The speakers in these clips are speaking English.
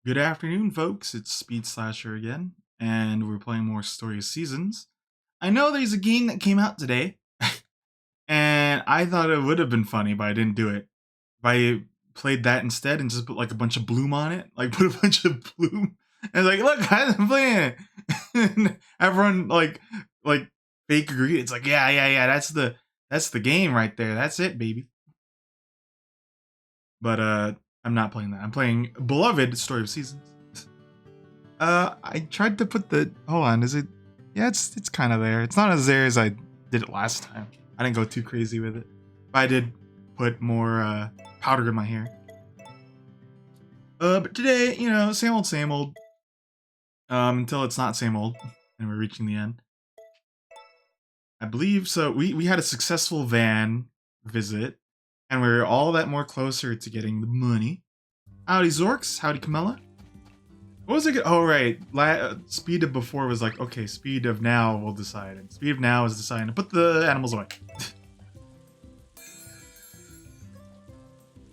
Good afternoon, folks. It's Speed Slasher again, and we're playing more Story of Seasons. I know there's a game that came out today, and I thought it would have been funny, but I didn't do it. If I played that instead and just put like a bunch of bloom on it, like put a bunch of bloom, and like, look, guys, I'm playing it. And everyone like fake agreed. It's like, yeah, that's the game right there. That's it, baby. But I'm not playing that. I'm playing Beloved Story of Seasons. I tried to put the. Hold on, is it? Yeah, it's kind of there. It's not as there as I did it last time. I didn't go too crazy with it. But I did put more powder in my hair. But today, same old, same old. Until it's not same old, and we're reaching the end. I believe so. We had a successful van visit, and we're all that more closer to getting the money. Howdy Zorks, howdy Camilla. What was it? Oh, right. Speed of before was like, okay, speed of now will decide. And speed of now is deciding to put the animals away.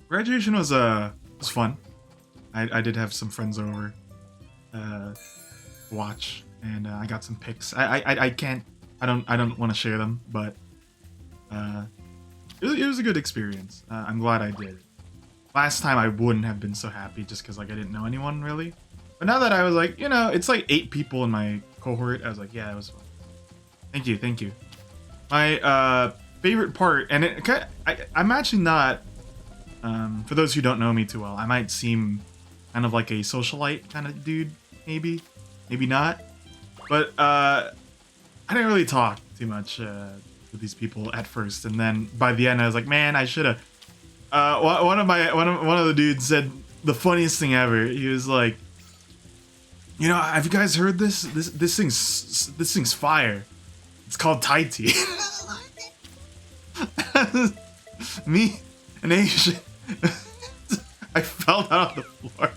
Graduation was fun. I did have some friends over watch, and I got some pics. I can't. I don't want to share them, but it was a good experience. I'm glad I did. Last time I wouldn't have been so happy just because like I didn't know anyone really. But now that I was like, it's like 8 people in my cohort, I was like, yeah, it was fun. Thank you, thank you. My favorite part, and I'm actually not, for those who don't know me too well, I might seem kind of like a socialite kind of dude, maybe not. But I didn't really talk too much with these people at first, and then by the end I was like, man, I should have. One of the dudes said the funniest thing ever. He was like, have you guys heard this? This thing's fire. It's called Thai tea. Me, an Asian, I fell down on the floor.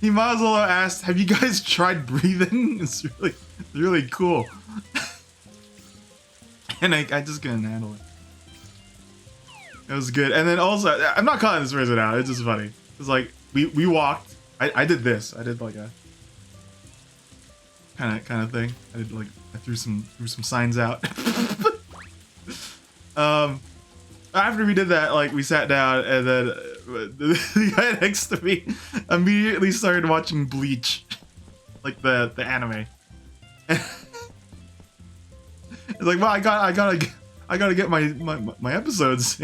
He might as well have asked, "Have you guys tried breathing?" It's really cool. And I just couldn't handle it. It was good. And then also, I'm not calling this person out. It's just funny. It's like we walked. I did this. I did like a kind of thing. I did like I threw some signs out. After we did that, like we sat down, and then the guy next to me immediately started watching Bleach, like the anime. It's like, well, I gotta get my episodes.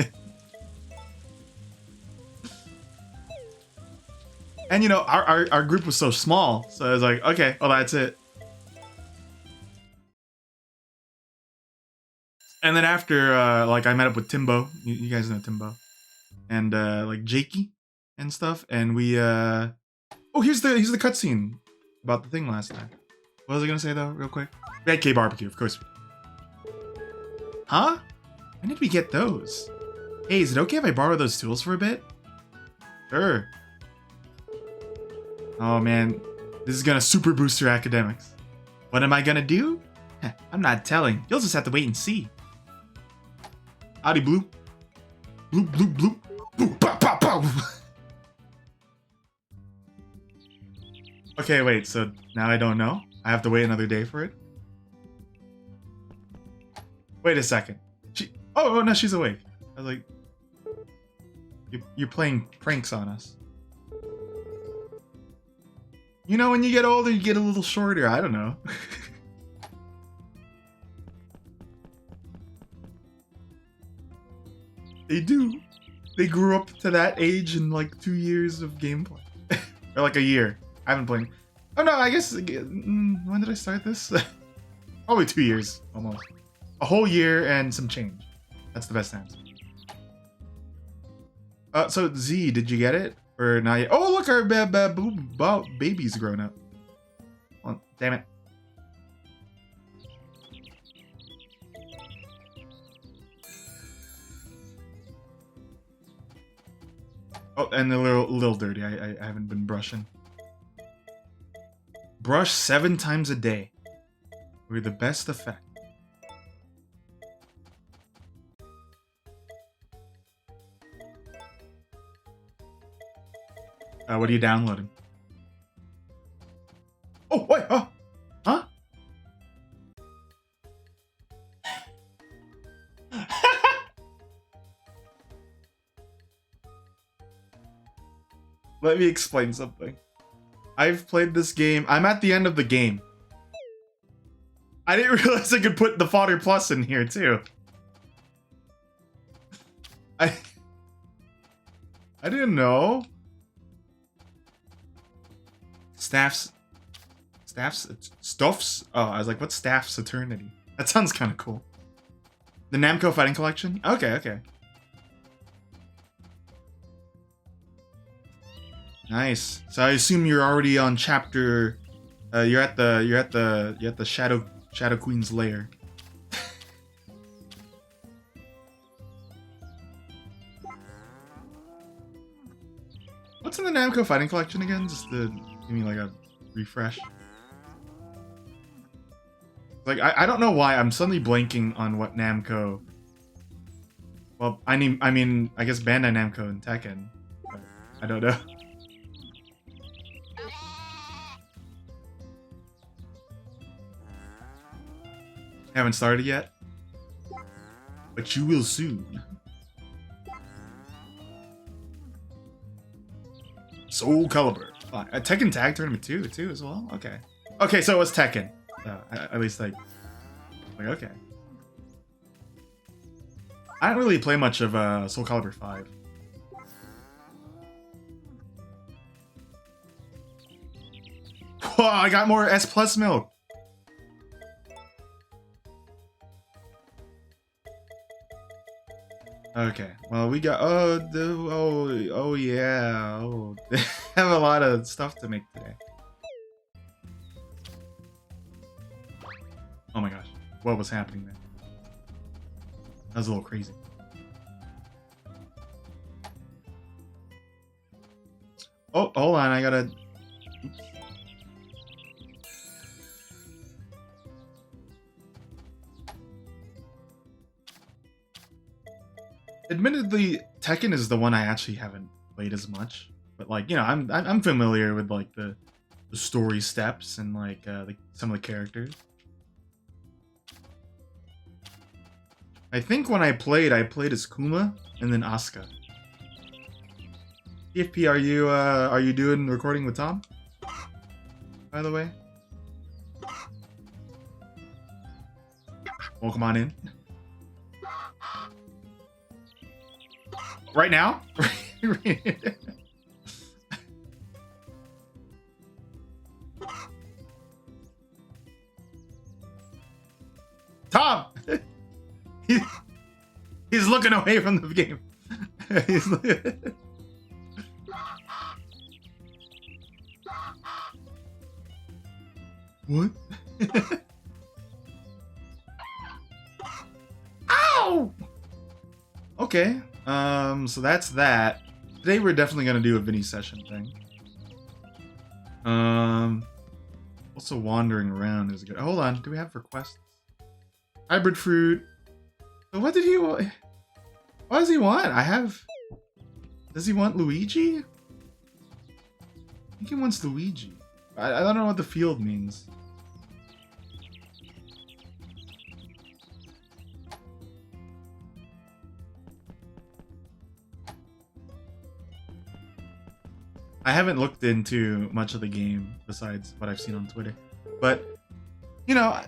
And our group was so small, so I was like, okay, well that's it. And then after, like I met up with Timbo. You guys know Timbo, and like Jakey and stuff. And we, oh, here's the cutscene about the thing last time. What was I gonna say though, real quick? We had K barbecue, of course. Huh? When did we get those? Hey, is it okay if I borrow those tools for a bit? Sure. Oh man, this is gonna super boost your academics. What am I gonna do? I'm not telling. You'll just have to wait and see. Howdy, Blue. Blue, blue, blue. Blue, pow, pow, pow. Okay, wait, so now I don't know? I have to wait another day for it? Wait a second. Oh no, she's awake. I was like, you're playing pranks on us. When you get older, you get a little shorter. I don't know. They do. They grew up to that age in like 2 years of gameplay. Or like a year. I haven't played. Oh no, I guess. When did I start this? Probably 2 years, almost. A whole year and some change. That's the best answer. So Z, did you get it? Or not yet? Oh, look, our baby's grown up. Oh, damn it. Oh, and a little dirty. I haven't been brushing. Brush 7 times a day. With the best effect. What are you downloading? Oh, wait, oh, huh? Let me explain something. I've played this game. I'm at the end of the game. I didn't realize I could put the fodder plus in here too. I didn't know. Stuffs. Oh, I was like, what's Staff's Eternity? That sounds kind of cool. The Namco Fighting Collection? Okay, okay. Nice. So I assume you're already on chapter. You're at the Shadow Queen's lair. What's in the Namco Fighting Collection again? Just to give me like a refresh. Like I don't know why I'm suddenly blanking on what Namco. Well, I mean I guess Bandai Namco and Tekken, but I don't know. Haven't started yet, but you will soon. Soul Calibur. Tekken Tag Tournament 2 too as well. Okay. Okay, so it was Tekken. At least like okay. I don't really play much of Soul Calibur 5. Whoa, I got more S Plus milk. Okay, well we got oh yeah, they have a lot of stuff to make today. Oh my gosh, what was happening there? That was a little crazy. Oh, hold on, I gotta. Oops. Admittedly, Tekken is the one I actually haven't played as much, but like you know, I'm familiar with like the story steps and like some of the characters. I think when I played as Kuma and then Asuka. TFP, are you doing recording with Tom? By the way, welcome on in. Right now? Tom! He's looking away from the game. He's what? Ow! Okay. So that's that. Today we're definitely gonna do a Vinny session thing. Also wandering around is good. Hold on, do we have requests? Hybrid fruit. What did he want? What does he want? Does he want Luigi? I think he wants Luigi. I don't know what the field means. I haven't looked into much of the game besides what I've seen on Twitter, but you know,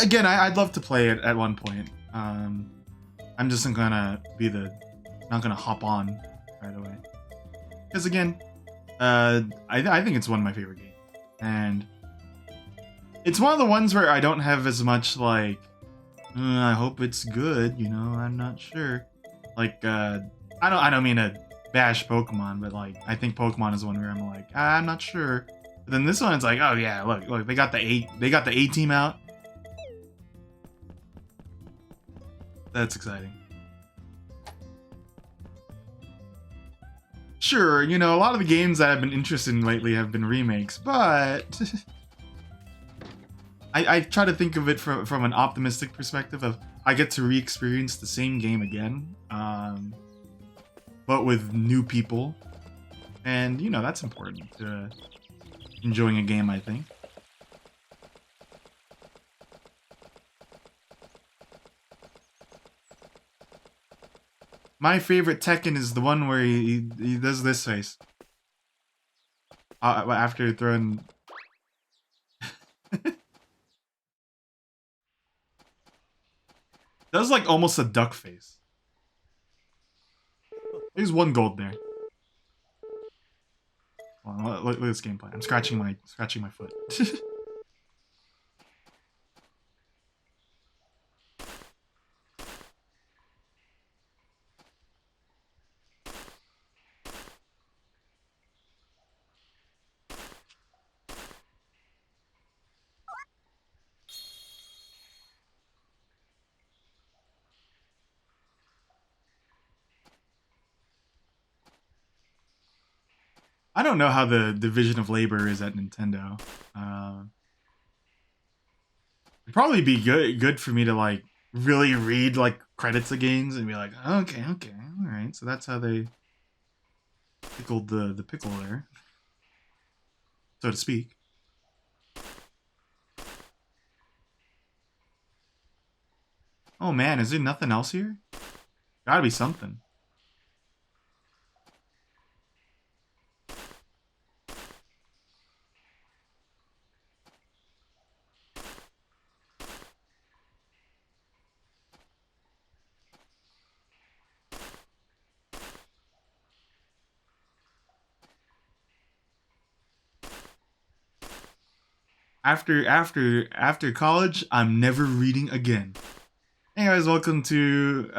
again, I'd love to play it at one point. I'm just not gonna hop on right away, because again, I think it's one of my favorite games, and it's one of the ones where I don't have as much like, I hope it's good, you know, I'm not sure. Like, I don't mean to bash Pokemon, but like I think Pokemon is one where I'm like, I'm not sure. But then this one, it's like, oh yeah, look, they got the A team out. That's exciting. Sure, you know, a lot of the games that I've been interested in lately have been remakes, but I try to think of it from an optimistic perspective of I get to re-experience the same game again, but with new people. And, you know, that's important to enjoying a game, I think. My favorite Tekken is the one where he does this face. After throwing... Does like almost a duck face. There's one gold there. Well, look at this gameplay. I'm scratching my foot. I don't know how the division of labor is at Nintendo. It'd probably be good for me to like really read like credits of games and be like, okay, all right. So that's how they pickled the pickle there, so to speak. Oh man, is there nothing else here? Gotta be something. After college, I'm never reading again. Hey guys, welcome to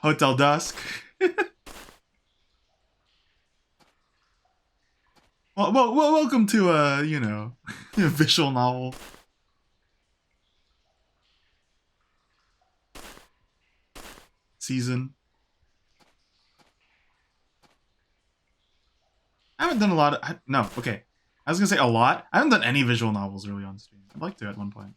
Hotel Dusk. well, welcome to you know, visual novel. Season. I haven't done a lot of... No, okay. I was gonna say a lot. I haven't done any visual novels really on stream. I'd like to at one point.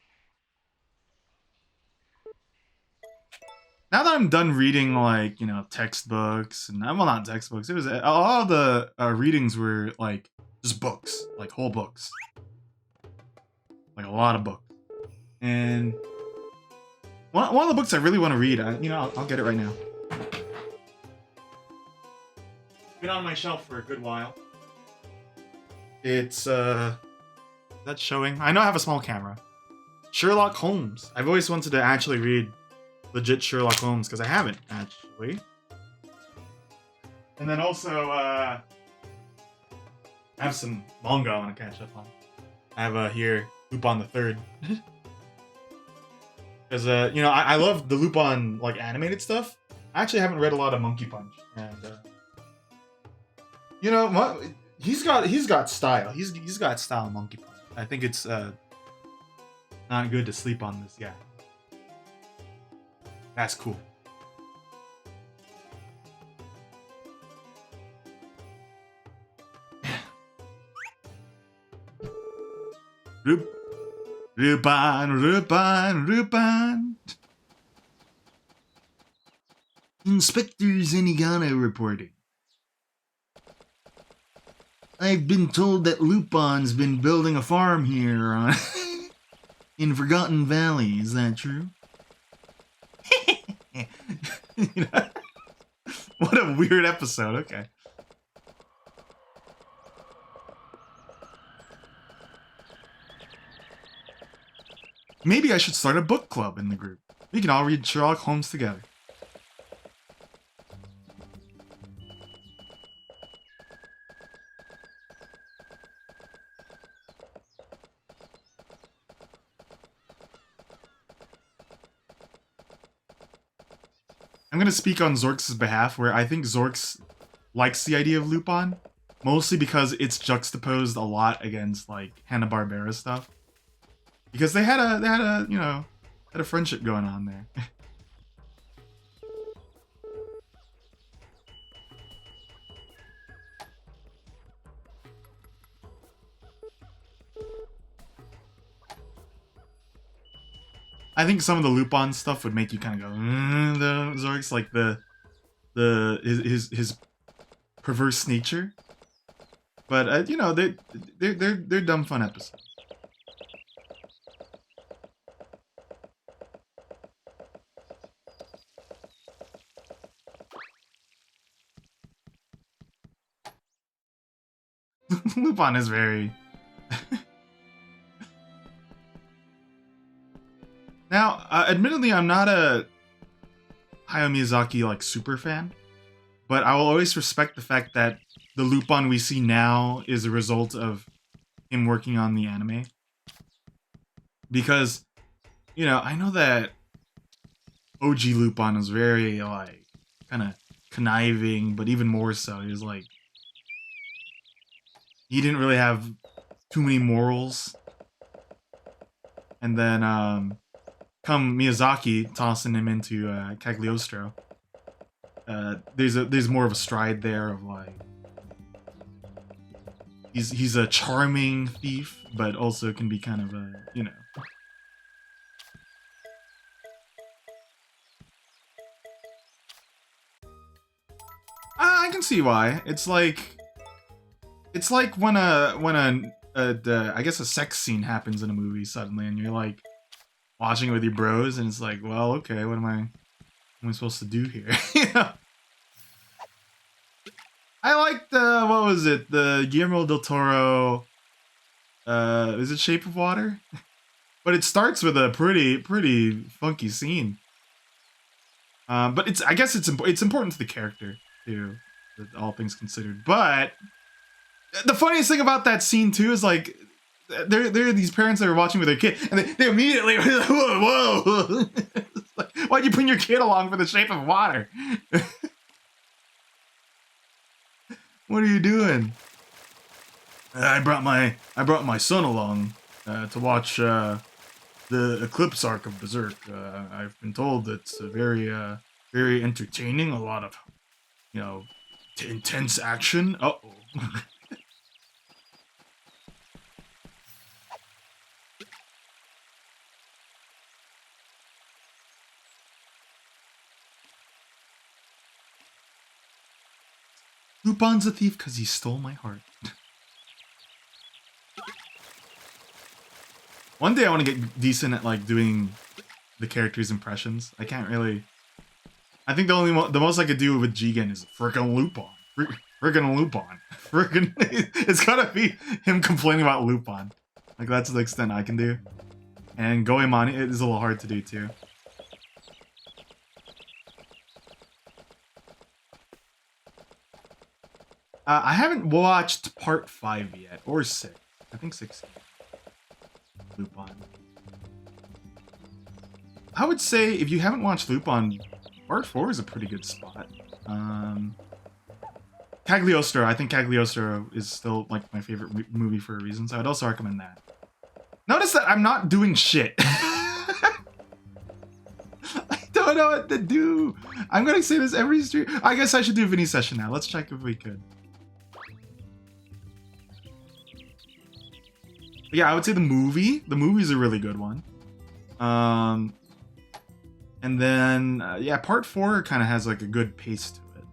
Now that I'm done reading, like, you know, textbooks, and well, not textbooks, it was... A lot of the readings were, like, just books. Like, whole books. Like, a lot of books. And... One of the books I really want to read, you know, I'll get it right now. Been on my shelf for a good while. It's, that's showing. I know I have a small camera. Sherlock Holmes. I've always wanted to actually read legit Sherlock Holmes, because I haven't, actually. And then also, I have some manga I want to catch up on. I have, here, Lupin the Third. Because, you know, I love the Lupin, like, animated stuff. I actually haven't read a lot of Monkey Punch, and, you know, what? He's got style. He's got style, Monkey Punch. I think it's not good to sleep on this guy. That's cool. Lupin. Inspector Zenigata reporting. I've been told that Lupin's been building a farm here in Forgotten Valley. Is that true? You know? What a weird episode. Okay. Maybe I should start a book club in the group. We can all read Sherlock Holmes together. I'm gonna speak on Zorks' behalf, where I think Zorks likes the idea of Lupin, mostly because it's juxtaposed a lot against like Hanna-Barbera stuff. Because they had a you know, had a friendship going on there. I think some of the Lupin stuff would make you kind of go, the Zorks, like his perverse nature. But you know, they're dumb fun episodes. Lupin is very. Now, admittedly, I'm not a Hayao Miyazaki like super fan, but I will always respect the fact that the Lupin we see now is a result of him working on the anime. Because, you know, I know that OG Lupin was very like kind of conniving, but even more so, he was like he didn't really have too many morals. And then come Miyazaki tossing him into Cagliostro. There's more of a stride there of like he's a charming thief, but also can be kind of a, you know. I can see why. It's like when I guess a sex scene happens in a movie suddenly, and you're like watching it with your bros, and it's like, well, okay, what am I supposed to do here? You know? I like what was it? The Guillermo del Toro. Is it Shape of Water? But it starts with a pretty funky scene. But I guess it's important to the character too, all things considered. But the funniest thing about that scene too is like there are these parents that are watching with their kid, and they immediately whoa. Like, why'd you bring your kid along for the Shape of Water? What are you doing? I brought my son along to watch the Eclipse arc of Berserk. I've been told that it's very entertaining. A lot of, you know, intense action. Uh oh. Lupin's a thief because he stole my heart. One day I want to get decent at like doing the characters' impressions. I can't really. I think the most I could do with Jigen is frickin' Lupin. Frickin' Lupin. Frickin'. It's gotta be him complaining about Lupin. Like that's the extent I can do. And Goemon is a little hard to do too. I haven't watched part 5 yet, or 6. I think 6. Lupin. I would say if you haven't watched Lupin, part 4 is a pretty good spot. Cagliostro, I think Cagliostro is still like my favorite movie for a reason, so I'd also recommend that. Notice that I'm not doing shit. I don't know what to do. I'm gonna say this every stream. I guess I should do a Vinny session now. Let's check if we could. But yeah, I would say the movie. The movie's a really good one. And then yeah, part 4 kind of has like a good pace to it,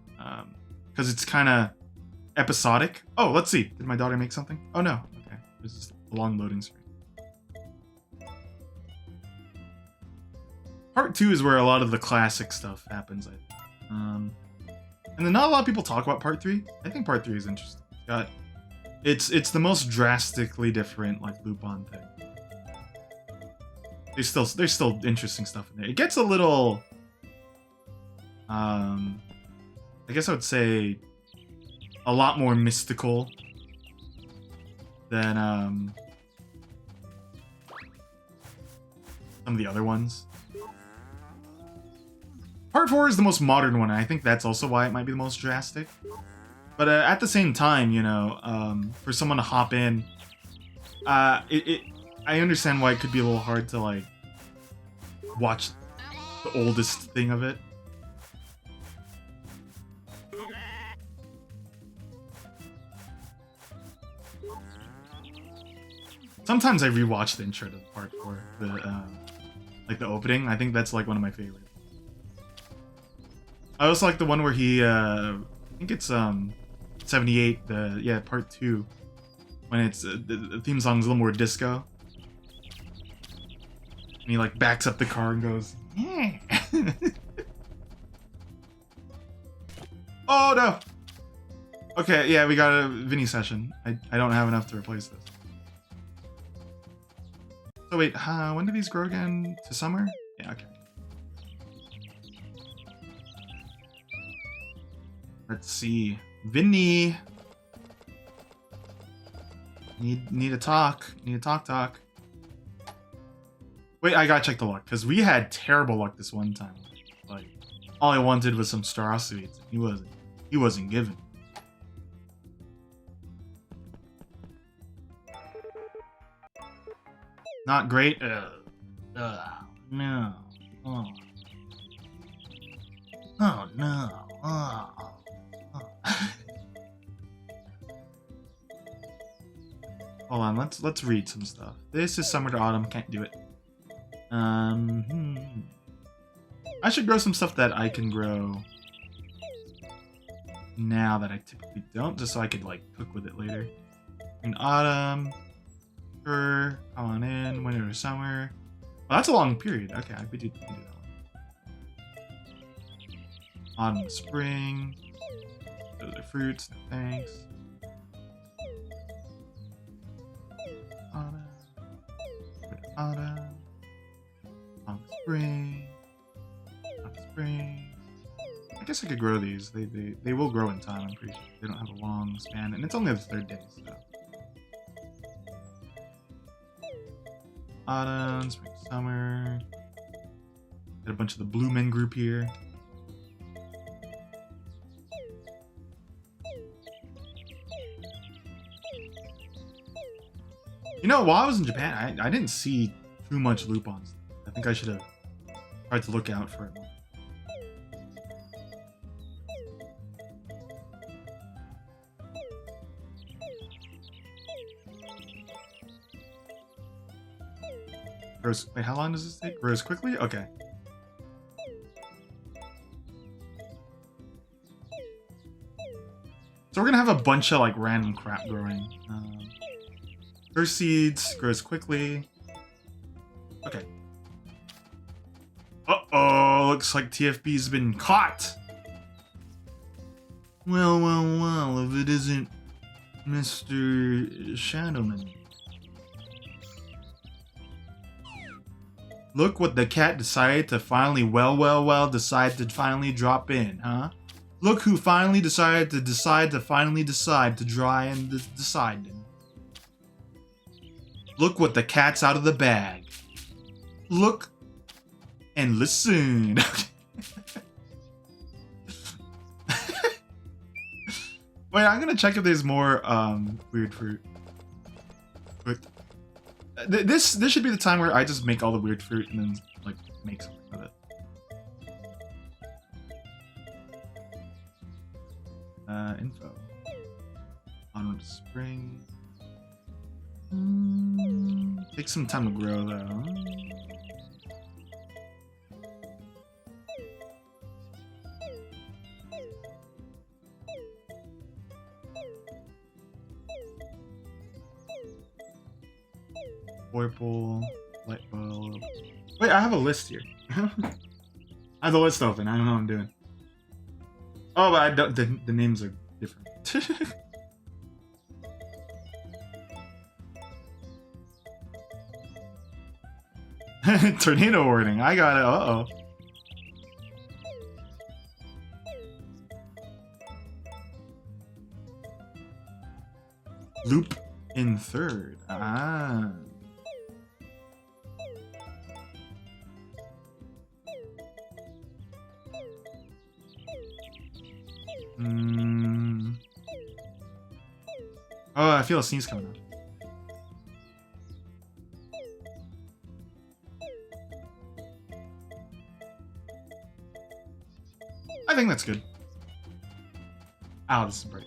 because it's kind of episodic. Oh, let's see. Did my daughter make something? Oh no. Okay, this is a long loading screen. Part 2 is where a lot of the classic stuff happens, I think. And then not a lot of people talk about part 3. I think part 3 is interesting. It's the most drastically different like Lupin thing. There's still interesting stuff in there. It gets a little I guess I would say a lot more mystical than some of the other ones. Part 4 is the most modern one, and I think that's also why it might be the most drastic. But at the same time, you know, for someone to hop in, I understand why it could be a little hard to like watch the oldest thing of it. Sometimes I rewatch the intro to part 4, like the opening. I think that's like one of my favorites. I also like the one where he, I think it's 78, the part 2, when it's the theme song's a little more disco. And he like backs up the car and goes, yeah. Oh no! Okay, yeah, we got a Vinny session. I don't have enough to replace this. So wait, when do these grow again? To summer? Yeah, okay. Let's see. Vinny! Need to talk. Need to talk. Wait, I gotta check the luck, because we had terrible luck this one time. Like, all I wanted was some Star Sweets. He wasn't giving. Not great. No. Oh. Oh no. Oh. Hold on, let's read some stuff. This is summer to autumn. Can't do it. I should grow some stuff that I can grow now that I typically don't, just so I could like cook with it later. In autumn, sure, come on in, winter to summer. Oh, that's a long period. Okay, I could do that one. Autumn to spring. Those are fruits, no thanks. Autumn. Autumn. Spring. Spring. I guess I could grow these. They will grow in time, I'm pretty sure. They don't have a long span, and it's only the 3rd day, so. Autumn, spring, summer. Got a bunch of the Blue Men group here. You know, while I was in Japan, I didn't see too much Lupons. I think I should have tried to look out for it more. Grows, wait, how long does this take? Grows quickly? Okay. So we're gonna have a bunch of like random crap growing. First seeds, grows quickly. Okay. Uh-oh, looks like TFB's been caught. Well, if it isn't Mr. Shadowman. Look what the cat decided to finally, decide to finally drop in, huh? Look who finally decided to decide to try and decide. Look what the cat's out of the bag. Look and listen. Wait, I'm gonna check if there's more weird fruit. But this should be the time where I just make all the weird fruit and then like make something with it. Info. Onward to spring. Takes some time to grow though. Purple, light bulb. Wait, I have a list here. I have the list open. I don't know what I'm doing. Oh, but I don't. The names are different. Tornado warning. I got it. Uh-oh. Loop in 3rd. Ah. Oh, I feel a sneeze coming up. I think that's good. Ow, this is bright.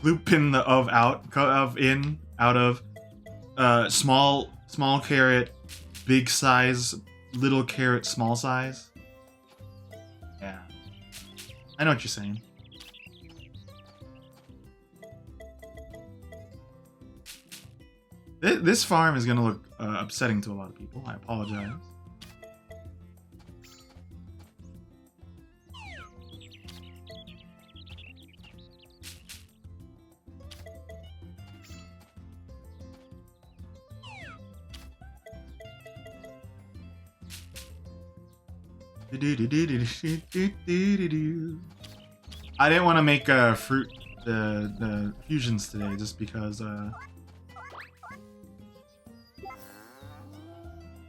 Loop in the of out of in out of small carrot, big size little carrot small size. Yeah. I know what you're saying. This farm is gonna look upsetting to a lot of people. I apologize. I didn't want to make fruit the fusions today just because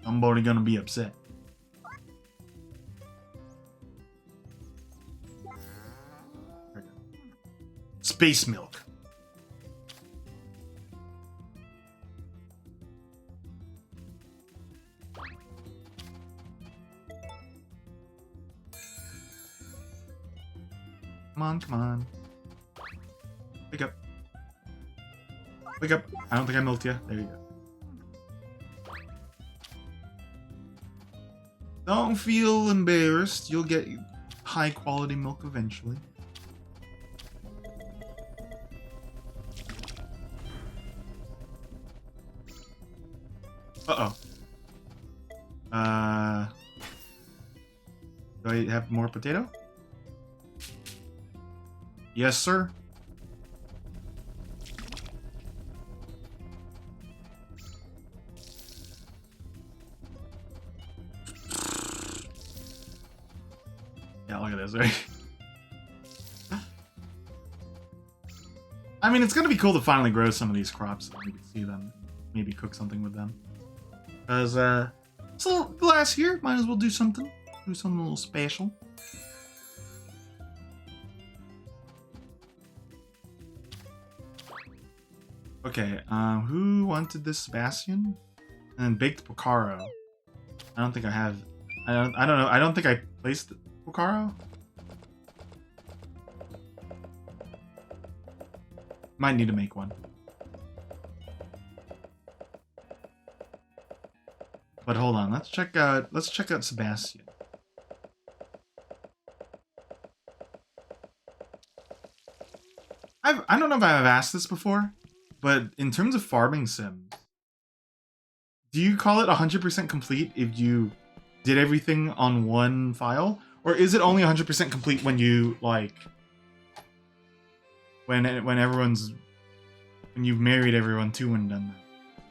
somebody gonna be upset. Space milk. Come on, come on. Wake up. Wake up. I don't think I milked you. There you go. Don't feel embarrassed. You'll get high quality milk eventually. Uh-oh. Do I have more potato? Yes, sir. Yeah, look at this, right? I mean, it's gonna be cool to finally grow some of these crops so we can see them, maybe cook something with them. Because, it's a little last year, might as well do something. Do something a little special. Okay, who wanted this Sebastian? And then baked Pocaro. I don't think I have. I don't know. I don't think I placed Pocaro. Might need to make one. But hold on, let's check out Sebastian. I don't know if I've asked this before, but in terms of farming sims, do you call it 100% complete if you did everything on one file? Or is it only 100% complete when you, like, when you've married everyone too and done that?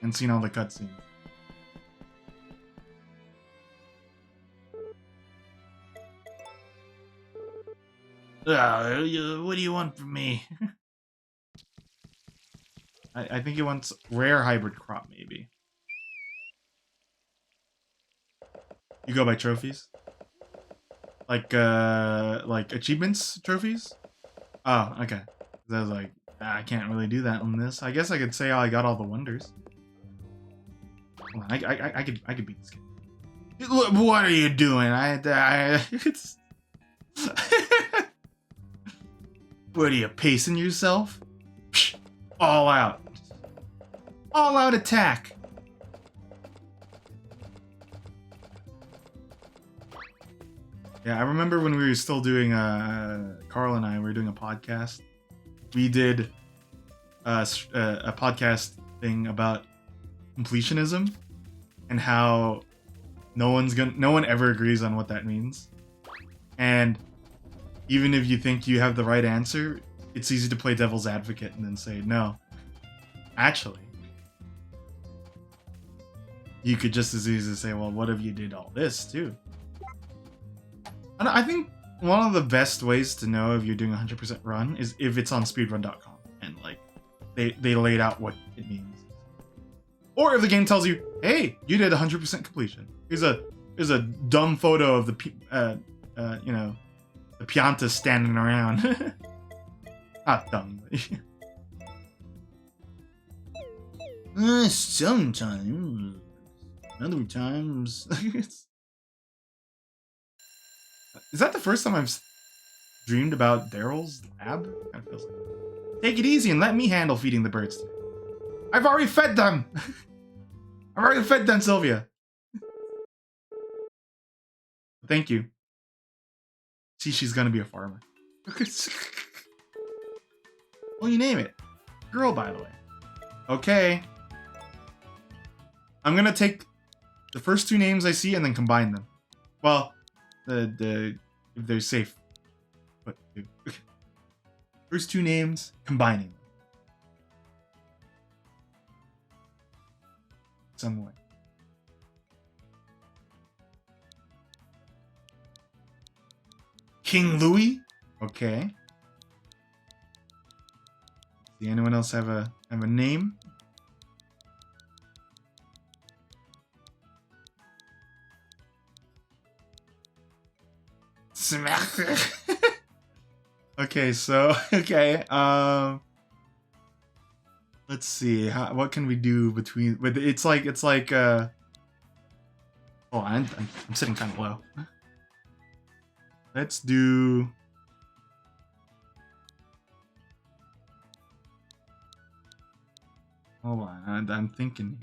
And seen all the cutscenes? What do you want from me? I think he wants rare hybrid crop, maybe. You go by trophies? Like achievements trophies? Oh, okay. I was like, I can't really do that on this. I guess I could say I got all the wonders. Hold on, I could beat this kid. Look, what are you doing? It's... What are you, pacing yourself? Psh, all out. All out attack. Yeah, I remember when we were still doing, Carl and I were doing a podcast. We did a podcast thing about completionism and how no one ever agrees on what that means. And even if you think you have the right answer, it's easy to play devil's advocate and then say, no, actually, you could just as easily say, well, what if you did all this too? And I think one of the best ways to know if you're doing 100% run is if it's on speedrun.com and like they laid out what it means. Or if the game tells you, hey, you did 100% completion. Here's a dumb photo of the the Piantas standing around. Not dumb. Sometimes. Other times. Is that the first time I've dreamed about Daryl's lab? Kind of feels like... Take it easy and let me handle feeding the birds today. I've already fed them! I've already fed them, Sylvia! Thank you. See, she's gonna be a farmer. Well, you name it. Girl, by the way. Okay. I'm gonna take the first two names I see and then combine them. Well, if they're safe. But first two names, combining them. Some way. King Louis? Okay. Does anyone else have a name? Smack. Okay, so okay. Let's see. What can we do between? But it's like. Oh, I'm sitting kind of low. Let's do. Hold on, I'm thinking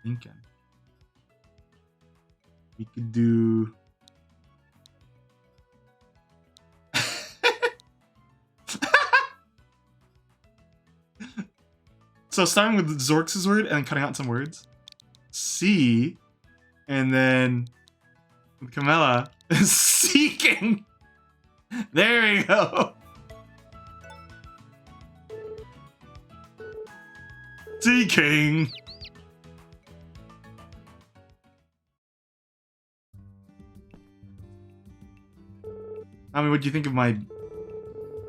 here. We could do. So starting with Zork's word and then cutting out some words. C, and then with Camilla seeking. There you go. Seeking. I mean, what do you think of my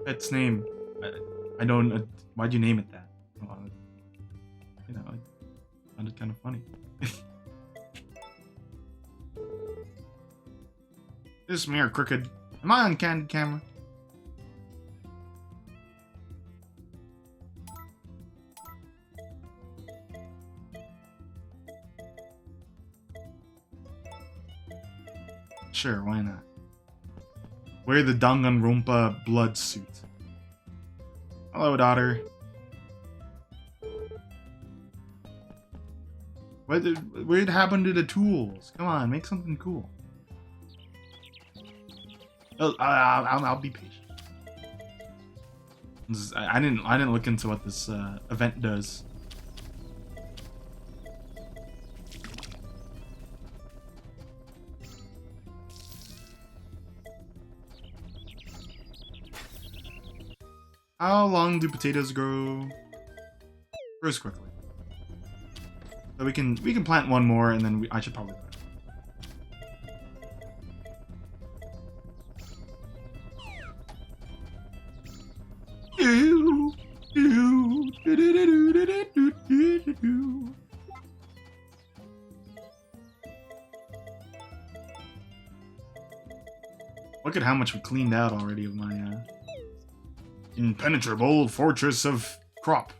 pet's name? I don't. Why'd you name it that? You know, I found it kind of funny. This mirror crooked. Am I on candid camera? Sure, why not? Wear the Danganronpa blood suit. Hello, daughter. What happened to the tools? Come on, make something cool. I'll be patient. I didn't look into what this event does. How long do potatoes grow? Grows quickly. So we can plant one more, and then I should probably. Look at how much we cleaned out already of my impenetrable fortress of crop.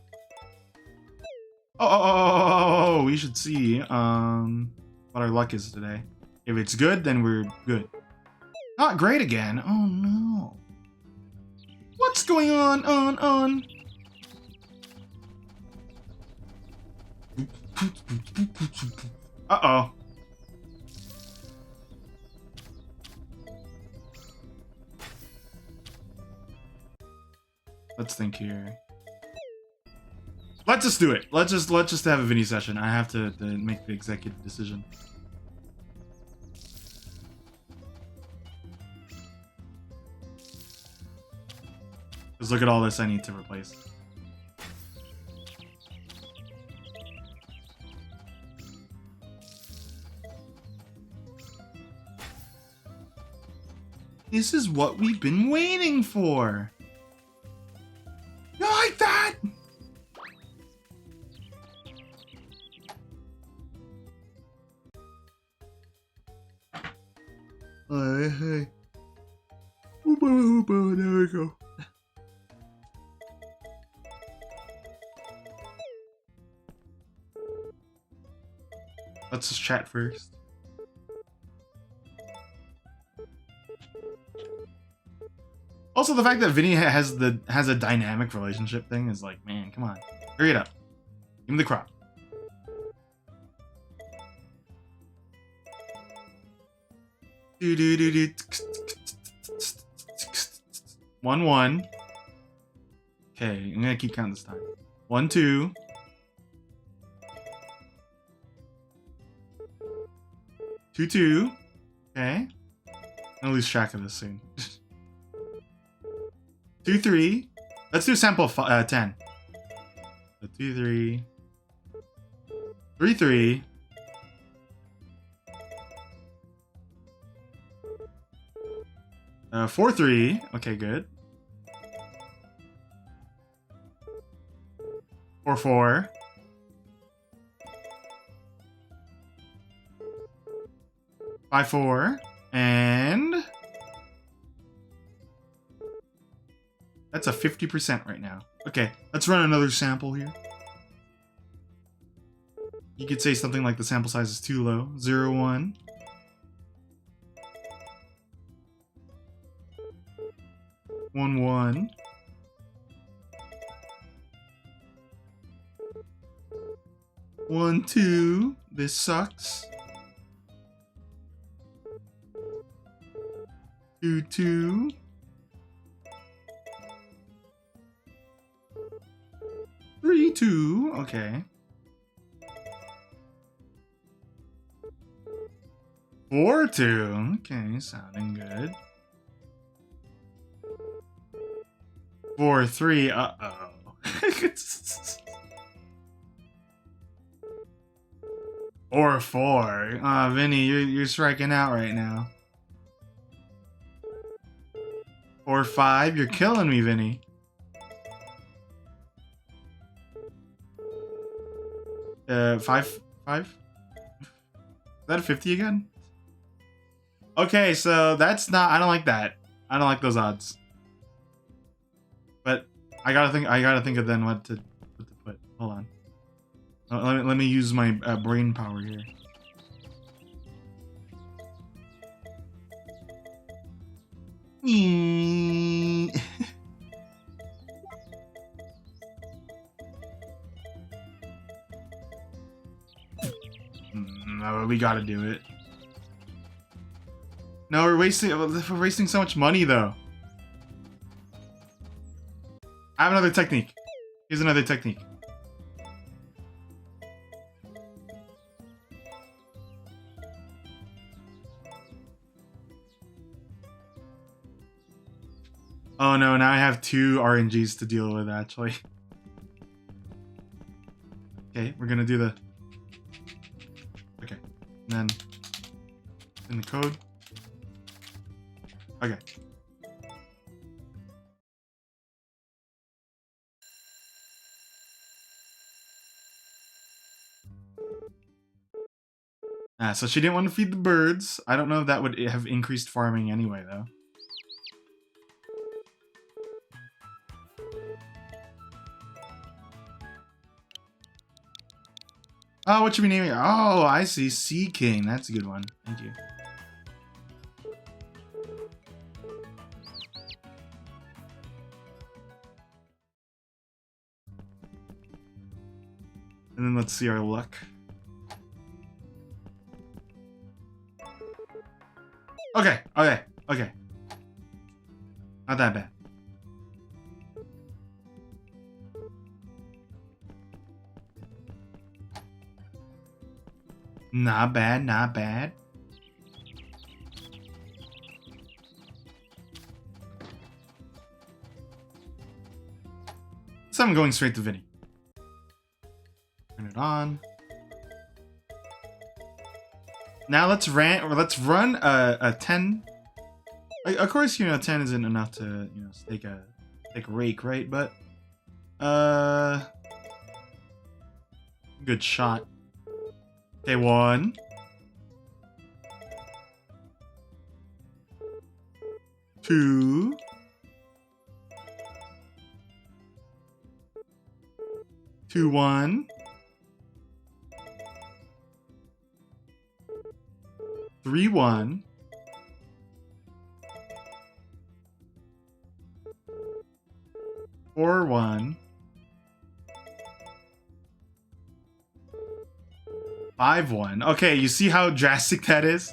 Oh, we should see what our luck is today. If it's good, then we're good. Not great again. Oh no. What's going on? Uh-oh. Let's think here. Let's just do it. Let's just have a Vinny session. I have to make the executive decision. Just look at all this I need to replace. This is what we've been waiting for. You like that? Hey. There we go. Let's just chat first. Also, the fact that Vinny has a dynamic relationship thing is like, man, come on, hurry it up. Give him the crop. Do do do do. 1 1. Okay, I'm gonna keep counting this time. 1 2. 2 2. Okay. I'm gonna lose track of this soon. 2 3. Let's do sample 10. So 2 3. 3 3. 4 3. Okay, good. 4 4. 5 4. And that's a 50% right now. Okay, let's run another sample here. You could say something like the sample size is too low. 0 1. 1 1. 1 2. This sucks. 2 2. 3 2. Okay. 4 2. Okay, sounding good. 4 3. Uh-oh. 4 4. Vinny, you're striking out right now. 4 5. You're killing me, Vinny. 5 5. Is that a 50 again? Okay, so that's not. I don't like that. I don't like those odds. But I gotta think of then what to put. Hold on. Let me use my brain power here. No, we gotta do it. No, we're wasting so much money though. I have another technique. Here's another technique. Oh no, now I have 2 RNGs to deal with actually. Okay, we're gonna do the... Okay, and then in the code. Okay. So she didn't want to feed the birds. I don't know if that would have increased farming anyway, though. Oh, what should we name it? Oh, I see. Sea King. That's a good one. Thank you. And then let's see our luck. Okay, okay, okay. Not that bad. Not bad, not bad. So I'm going straight to Vinny. Turn it on. Now let's run a 10. Of course, 10 isn't enough to take a rake, right? But good shot. Okay, 1. 2. 2 1. 3 1. 4 1. 5 1. Okay, you see how drastic that is?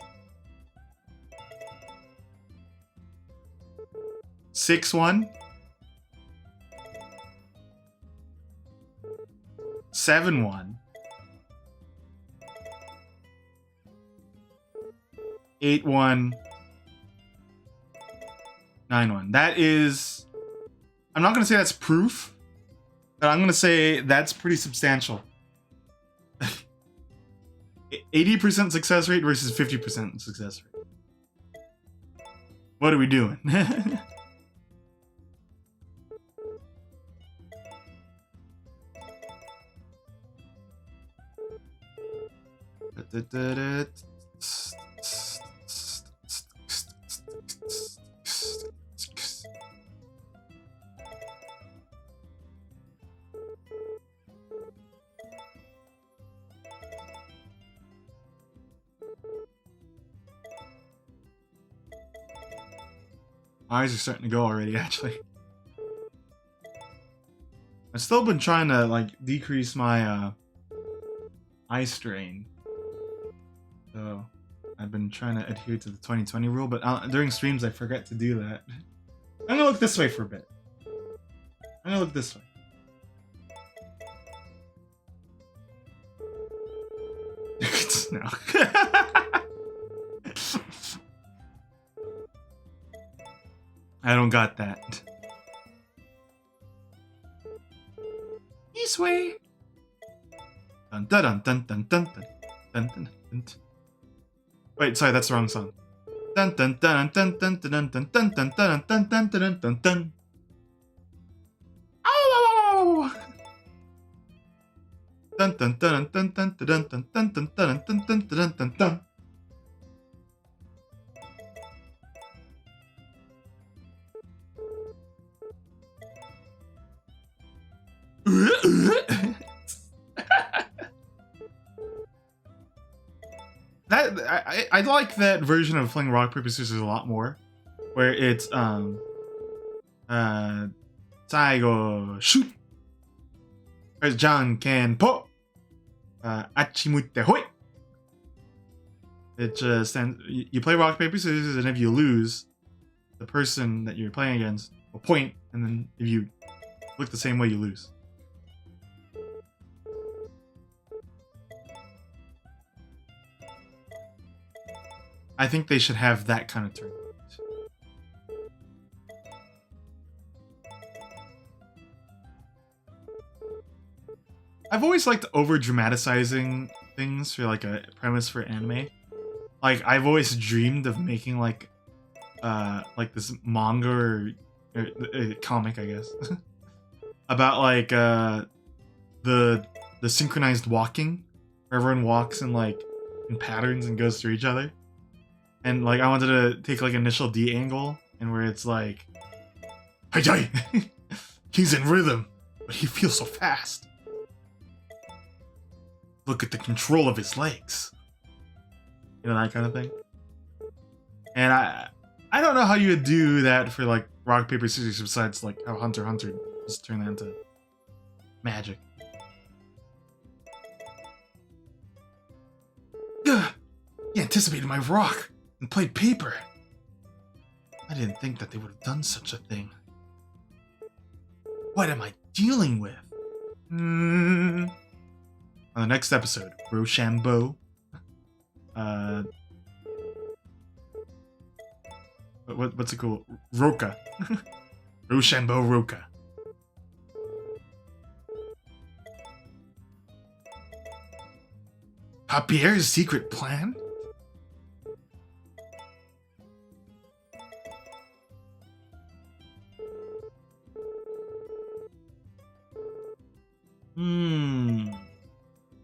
6-1. 7-1. 8-1. 9-1. That is... I'm not going to say that's proof, but I'm going to say that's pretty substantial. 80% success rate versus 50% success rate. What are we doing? Eyes are starting to go already, actually. I've still been trying to, like, decrease my, eye strain. So, I've been trying to adhere to the 20/20 rule, but during streams I forget to do that. I'm gonna look this way for a bit. I'm gonna look this way. No. I don't got that. This way. Dun dun dun dun dun dun dun dun dun. Wait, sorry, that's the wrong song. Dun dun dun dun dun dun dun dun dun dun dun dun dun dun dun. Oh! Dun dun dun dun dun dun dun dun dun dun dun dun dun dun dun. I like that version of playing rock paper scissors a lot more, where it's Saigo shoot, there's Janken po, Achimutte hoi. It just stands. You play rock paper scissors, and if you lose, the person that you're playing against will point, and then if you look the same way, you lose. I think they should have that kind of tournament. I've always liked over-dramatizing things for like a premise for anime. Like, I've always dreamed of making like this manga or comic, I guess, about like the synchronized walking, where everyone walks in like in patterns and goes through each other. And like I wanted to take like initial D angle, and where it's like, hey, he's in rhythm, but he feels so fast. Look at the control of his legs. You know, that kind of thing. And I don't know how you would do that for like rock paper scissors, besides like how Hunter x Hunter just turned that into magic. He anticipated my rock and played paper. I didn't think that they would have done such a thing. What am I dealing with? On the next episode, Rochambeau. What's it called? Roca. Rochambeau Roca. Papier's secret plan?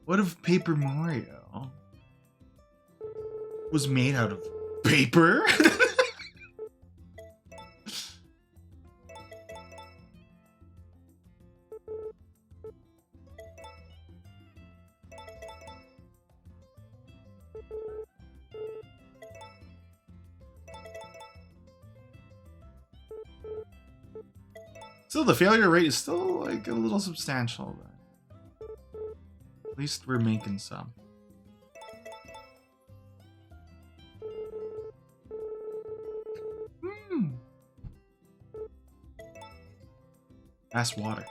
What if Paper Mario was made out of paper? Still, the failure rate is still like a little substantial. At least we're making some. Fast water.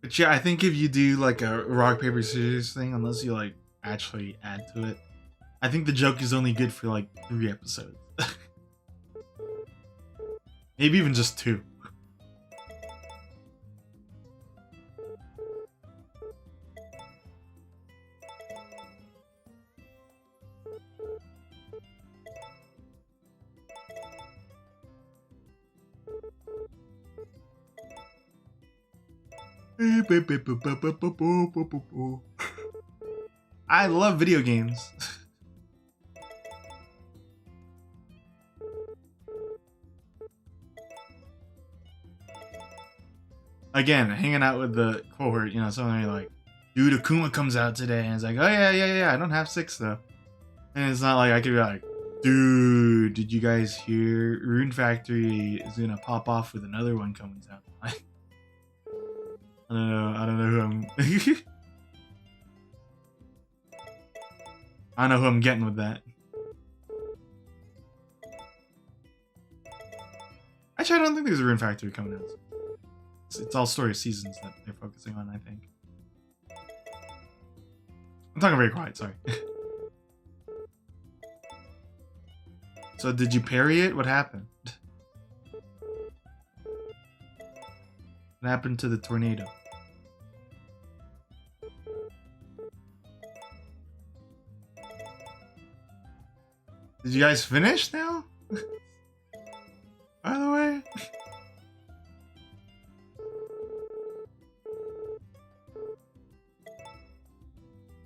But yeah, I think if you do like a rock, paper, scissors thing, unless you like actually add to it, I think the joke is only good for like 3 episodes. Maybe even just 2. I love video games. Again, hanging out with the cohort, you know, somebody like, dude, Akuma comes out today, and it's like, oh yeah, I don't have 6 though. And it's not like I could be like, dude, did you guys hear Rune Factory is gonna pop off with another one coming out? I don't know who I'm I don't know who I'm getting with that. Actually, I don't think there's a Rune Factory coming out. It's all Story of Seasons that they're focusing on, I think. I'm talking very quiet, sorry. So did you parry it? What happened? What happened to the tornado? Did you guys finish now? By the way?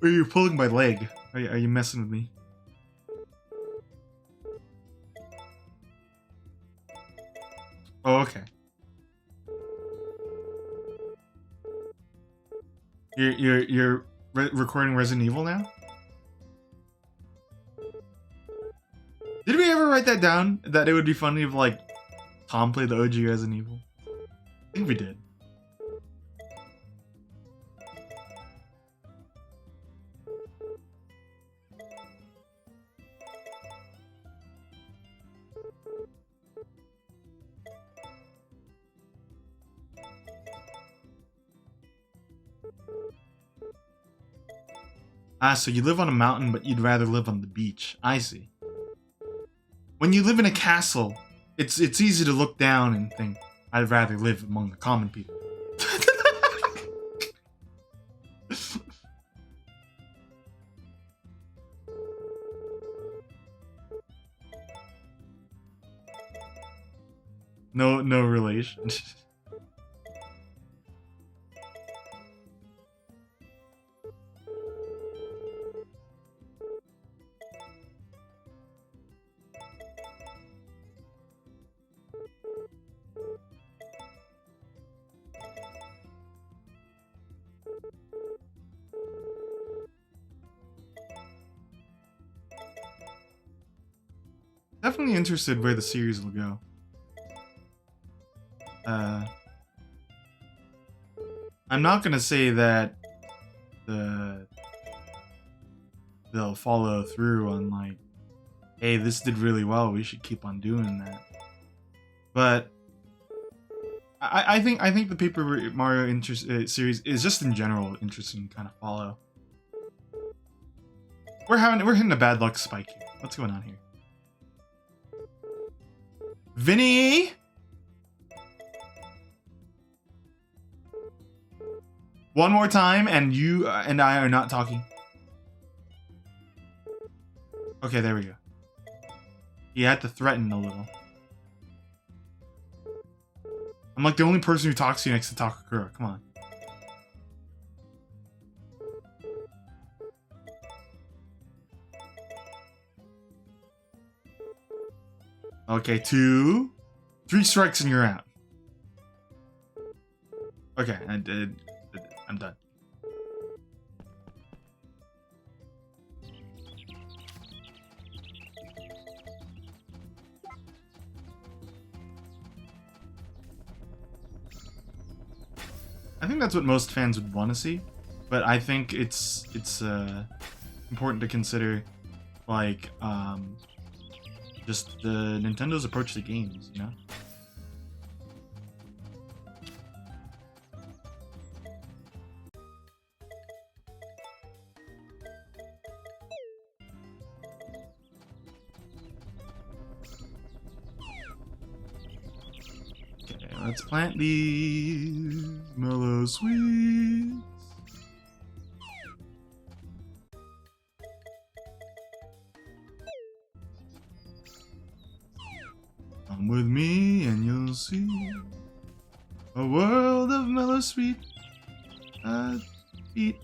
Or you're pulling my leg. Are you messing with me? Oh, okay. You're recording Resident Evil now? Did we ever write that down? That it would be funny if like Tom played the OG Resident Evil? I think we did. Ah, so you live on a mountain, but you'd rather live on the beach. I see. When you live in a castle, it's easy to look down and think, I'd rather live among the common people. No relation. Definitely interested where the series will go. I'm not gonna say that they'll follow through on like, hey, this did really well, we should keep on doing that. But I think the Paper Mario series is just in general interesting to kind of follow. We're hitting a bad luck spike here. What's going on here? Vinny! One more time, and you and I are not talking. Okay, there we go. You had to threaten a little. I'm like the only person who talks to you next to Takakura. Come on. Okay, 2, 3 strikes and you're out. Okay, I'm done. I think that's what most fans would want to see. but I think it's important to consider, like, just the Nintendo's approach to games, you know? Okay, let's plant these mellow sweets. Come with me and you'll see a world of mellow sweet feet.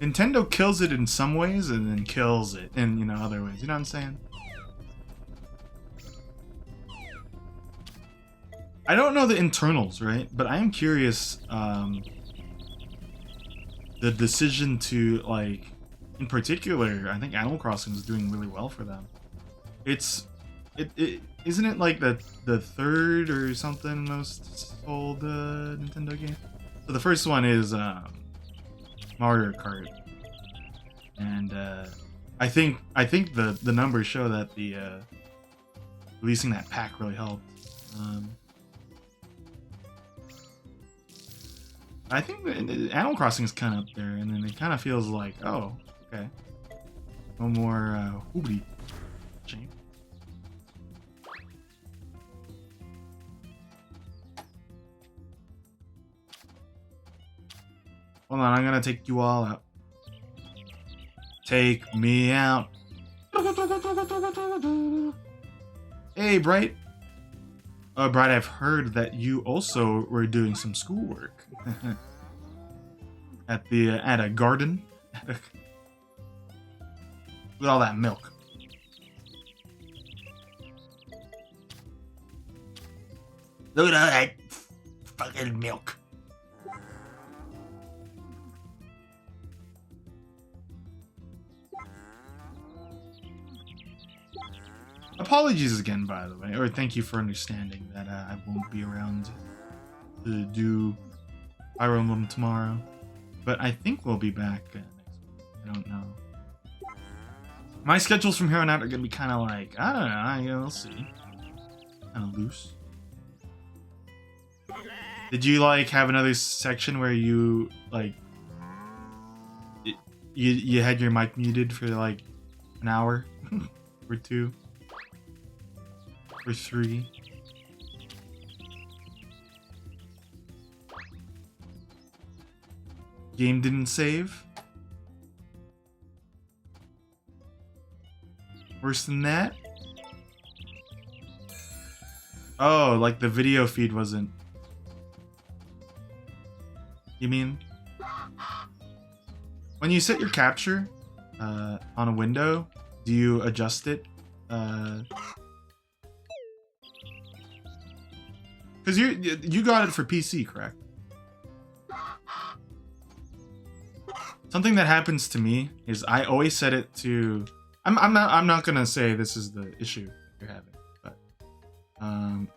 Nintendo kills it in some ways and then kills it in, you know, other ways. You know what I'm saying? I don't know the internals, right? But I am curious, the decision to, like, in particular, I think Animal Crossing is doing really well for them. Isn't it like the third or something most sold Nintendo game? So the first one is Mario Kart, and I think the numbers show that the releasing that pack really helped. I think Animal Crossing is kind of up there, and then it kind of feels like, oh, okay, no more hoobly chain. Hold on, I'm gonna take you all out. Take me out. Hey, Bright. Bright, I've heard that you also were doing some schoolwork at a garden. Look at all that milk. Look at all that fucking milk. Apologies again, by the way, or thank you for understanding that I won't be around to do Fire Emblem tomorrow, but I think we'll be back next week. I don't know. My schedules from here on out are gonna be kind of like, I don't know, we'll see. Kind of loose. Did you like have another section where you like you had your mic muted for like an hour or two? Or 3. Game didn't save? Worse than that? Oh, like the video feed wasn't. You mean? When you set your capture on a window, do you adjust it? Because you got it for PC, correct? Something that happens to me is I always set it to. I'm not gonna say this is the issue you're having, but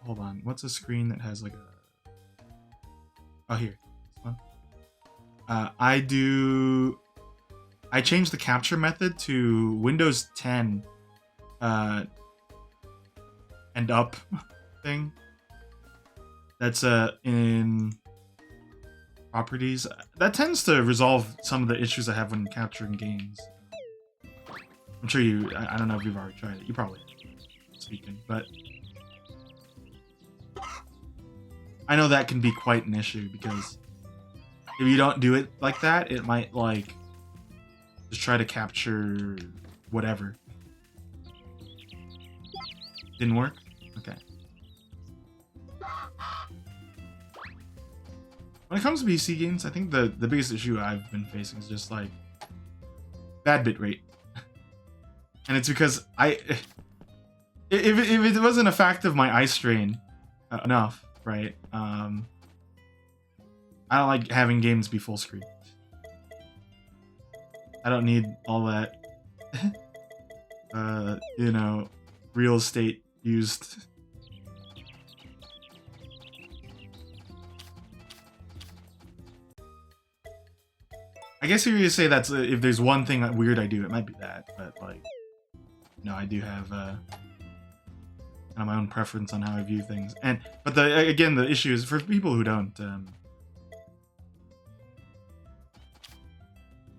hold on. What's a screen that has like a? Oh, here, this one. I changed the capture method to Windows 10, and up thing. That's in properties. That tends to resolve some of the issues I have when capturing games. I'm sure I don't know if you've already tried it. You probably have, speaking, but I know that can be quite an issue because if you don't do it like that, it might like just try to capture whatever. Didn't work? Okay. When it comes to PC games, I think the biggest issue I've been facing is just like bad bitrate. And it's because if it wasn't a fact of my eye strain enough, right? I don't like having games be full screen. I don't need all that, you know, real estate used. I guess if you say that's if there's one thing that weird I do, it might be that. But like, no, I do have kind of my own preference on how I view things. And but again, the issue is for people who don't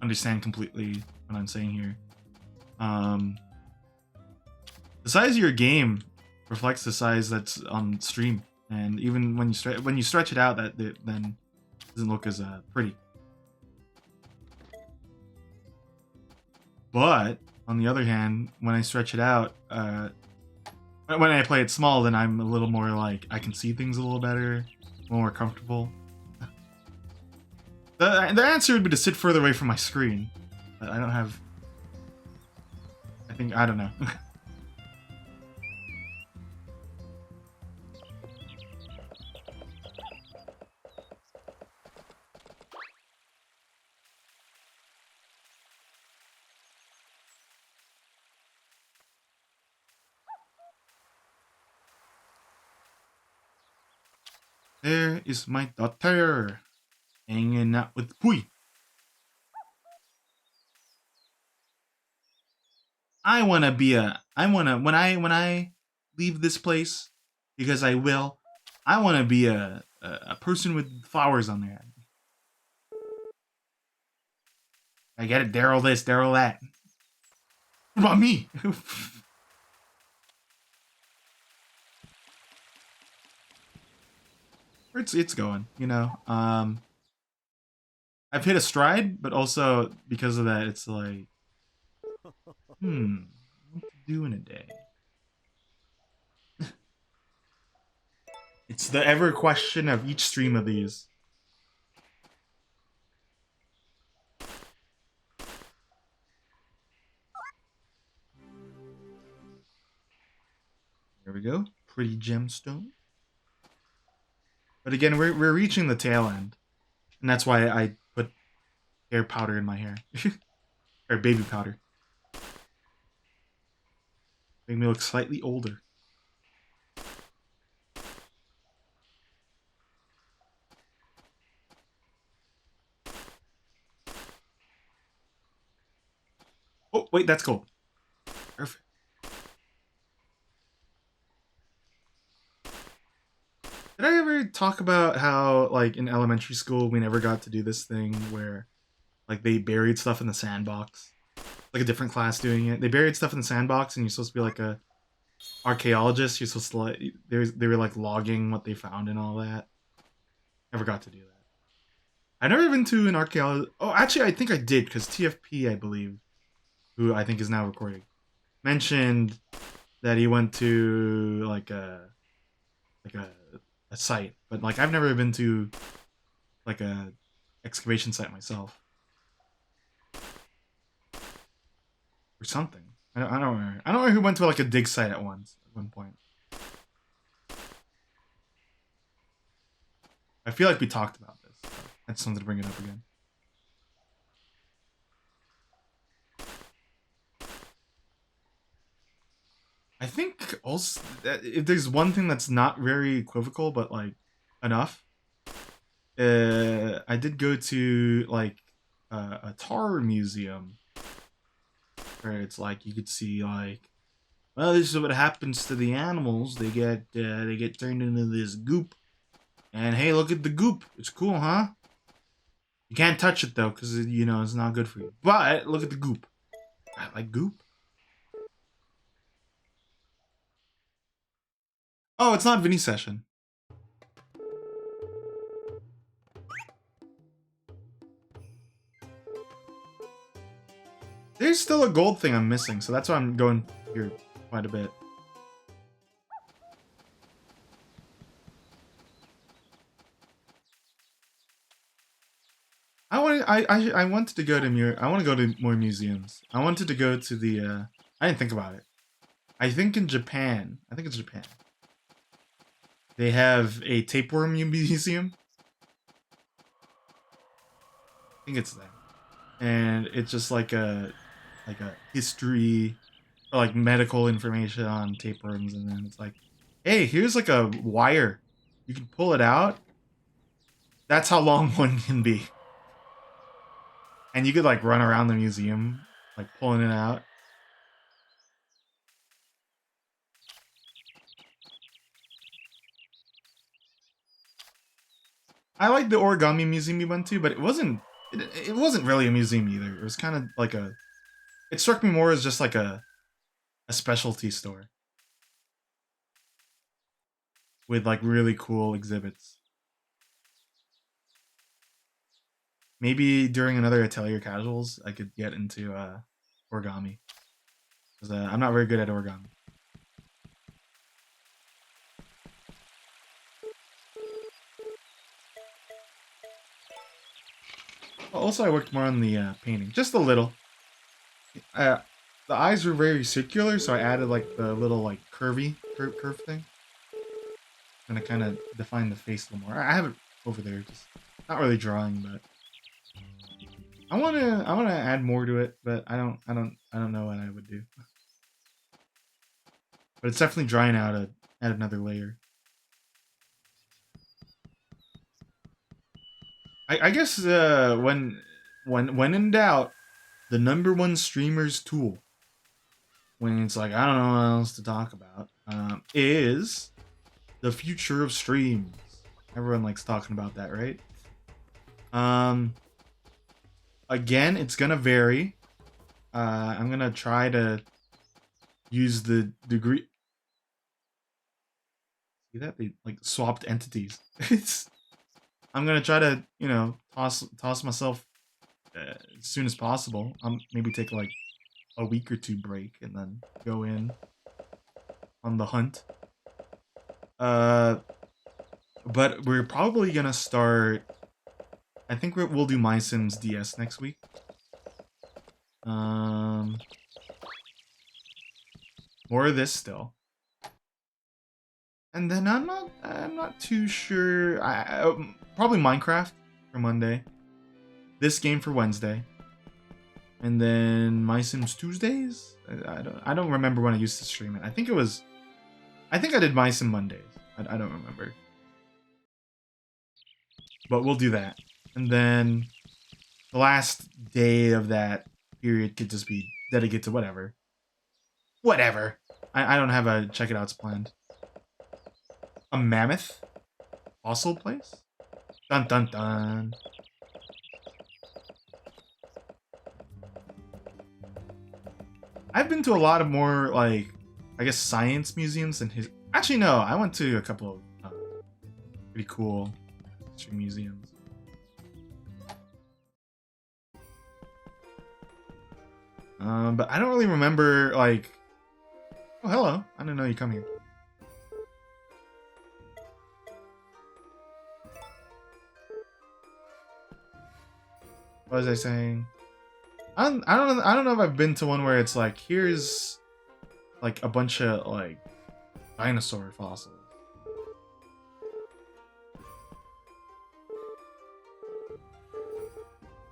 understand completely what I'm saying here. The size of your game reflects the size that's on stream, and even when you stretch it out, that then doesn't look as pretty. But on the other hand, when I stretch it out, when I play it small, then I'm a little more like I can see things a little better, more comfortable. The answer would be to sit further away from my screen. But I don't have. I don't know. There is my daughter hanging out with Pui. When I leave this place, because I will, I want to be a person with flowers on their head. I get it, Daryl this, Daryl that. What about me? It's going, you know. I've hit a stride, but also because of that, it's like, what to do in a day? It's the ever question of each stream of these. There we go. Pretty gemstone. But again, we're reaching the tail end. And that's why I put hair powder in my hair. Or baby powder. Make me look slightly older. Oh, wait, that's gold. Perfect. Did I ever talk about how, like, in elementary school, we never got to do this thing where, like, they buried stuff in the sandbox? Like a different class doing it. They buried stuff in the sandbox, and you're supposed to be like a archaeologist. You're supposed to, like, they were like logging what they found and all that. Never got to do that. I've never been to an archaeologist. Oh, actually, I think I did, because TFP, I believe, who I think is now recording, mentioned that he went to like a site, but like I've never been to like a excavation site myself or something. I don't remember. I don't remember who went to like a dig site at one point. I feel like we talked about this. So I just wanted to bring it up again. I think also that if there's one thing that's not very equivocal, but like enough, I did go to like a tar museum where it's like you could see like, well, this is what happens to the animals. They get turned into this goop, and hey, look at the goop. It's cool, huh? You can't touch it though, because you know it's not good for you. But look at the goop. I like goop. Oh, it's not Vinny session. There's still a gold thing I'm missing, so that's why I'm going here quite a bit. I wanted to go to I want to go to more museums. I wanted to go to the I didn't think about it. I think in Japan. I think it's Japan. They have a tapeworm museum. think it's there. And it's just like a history or like medical information on tapeworms, and then it's like, hey, here's like a wire. You can pull it out. That's how long one can be. And you could like run around the museum, like pulling it out. I like the origami museum we went to, but it wasn't really a museum either. It was kind of like a it struck me more as just like a specialty store with like really cool exhibits. Maybe during another Atelier Casuals, I could get into origami because I'm not very good at origami. Also, I worked more on the painting, just a little. Uh, the eyes were very circular, so I added like the little like curve thing, and I kind of defined the face a little more. I have it over there, just not really drawing, but I wanna add more to it, but I don't know what I would do. But it's definitely drying out to add another layer. I guess when in doubt, the number one streamer's tool when it's like I don't know what else to talk about is the future of streams. Everyone likes talking about that, right? Um, Again, it's gonna vary. I'm gonna try to use the degree. See that they like swapped entities. It's. I'm gonna try to toss myself as soon as possible. Maybe take like a week or two break and then go in on the hunt. But we're probably gonna start. I think we'll do My Sims DS next week. More of this still, and then I'm not too sure. Probably Minecraft for Monday. This game for Wednesday, and then My Sims Tuesdays. I don't remember when I used to stream it. I think I did My Sim Mondays. I don't remember, but we'll do that. And then the last day of that period could just be dedicated to whatever. Whatever. I don't have a check it outs planned. A mammoth? Fossil place? Dun dun dun. I've been to a lot of more, like, I guess science museums than his. Actually, no. I went to a couple of pretty cool history museums. But I don't really remember, like... Oh, hello. I didn't know you come here. What was I saying? I don't know if I've been to one where it's like, here's like a bunch of like dinosaur fossils.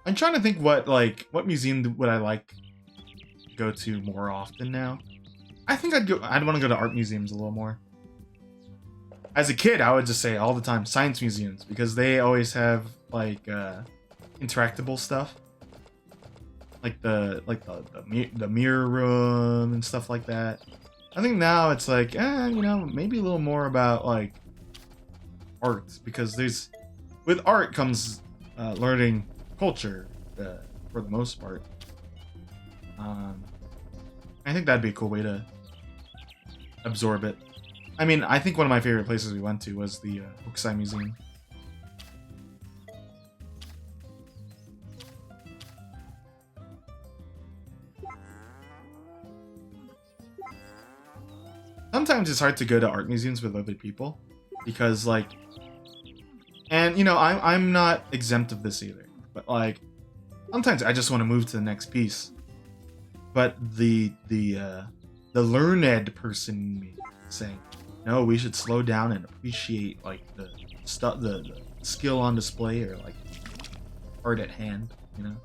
I'm trying to think what museum would I like to go to more often now. I think I'd want to go to art museums a little more. As a kid, I would just say all the time science museums because they always have like interactable stuff. Like the mirror room and stuff like that. I think now it's like, maybe a little more about like art because with art comes learning culture for the most part. I think that'd be a cool way to absorb it. I mean, I think one of my favorite places we went to was the Hokusai Museum. Sometimes it's hard to go to art museums with other people because like, and I'm not exempt of this either, but like sometimes I just want to move to the next piece, but the learned person in me is saying no, we should slow down and appreciate like the stuff, the skill on display or like art at hand. you know?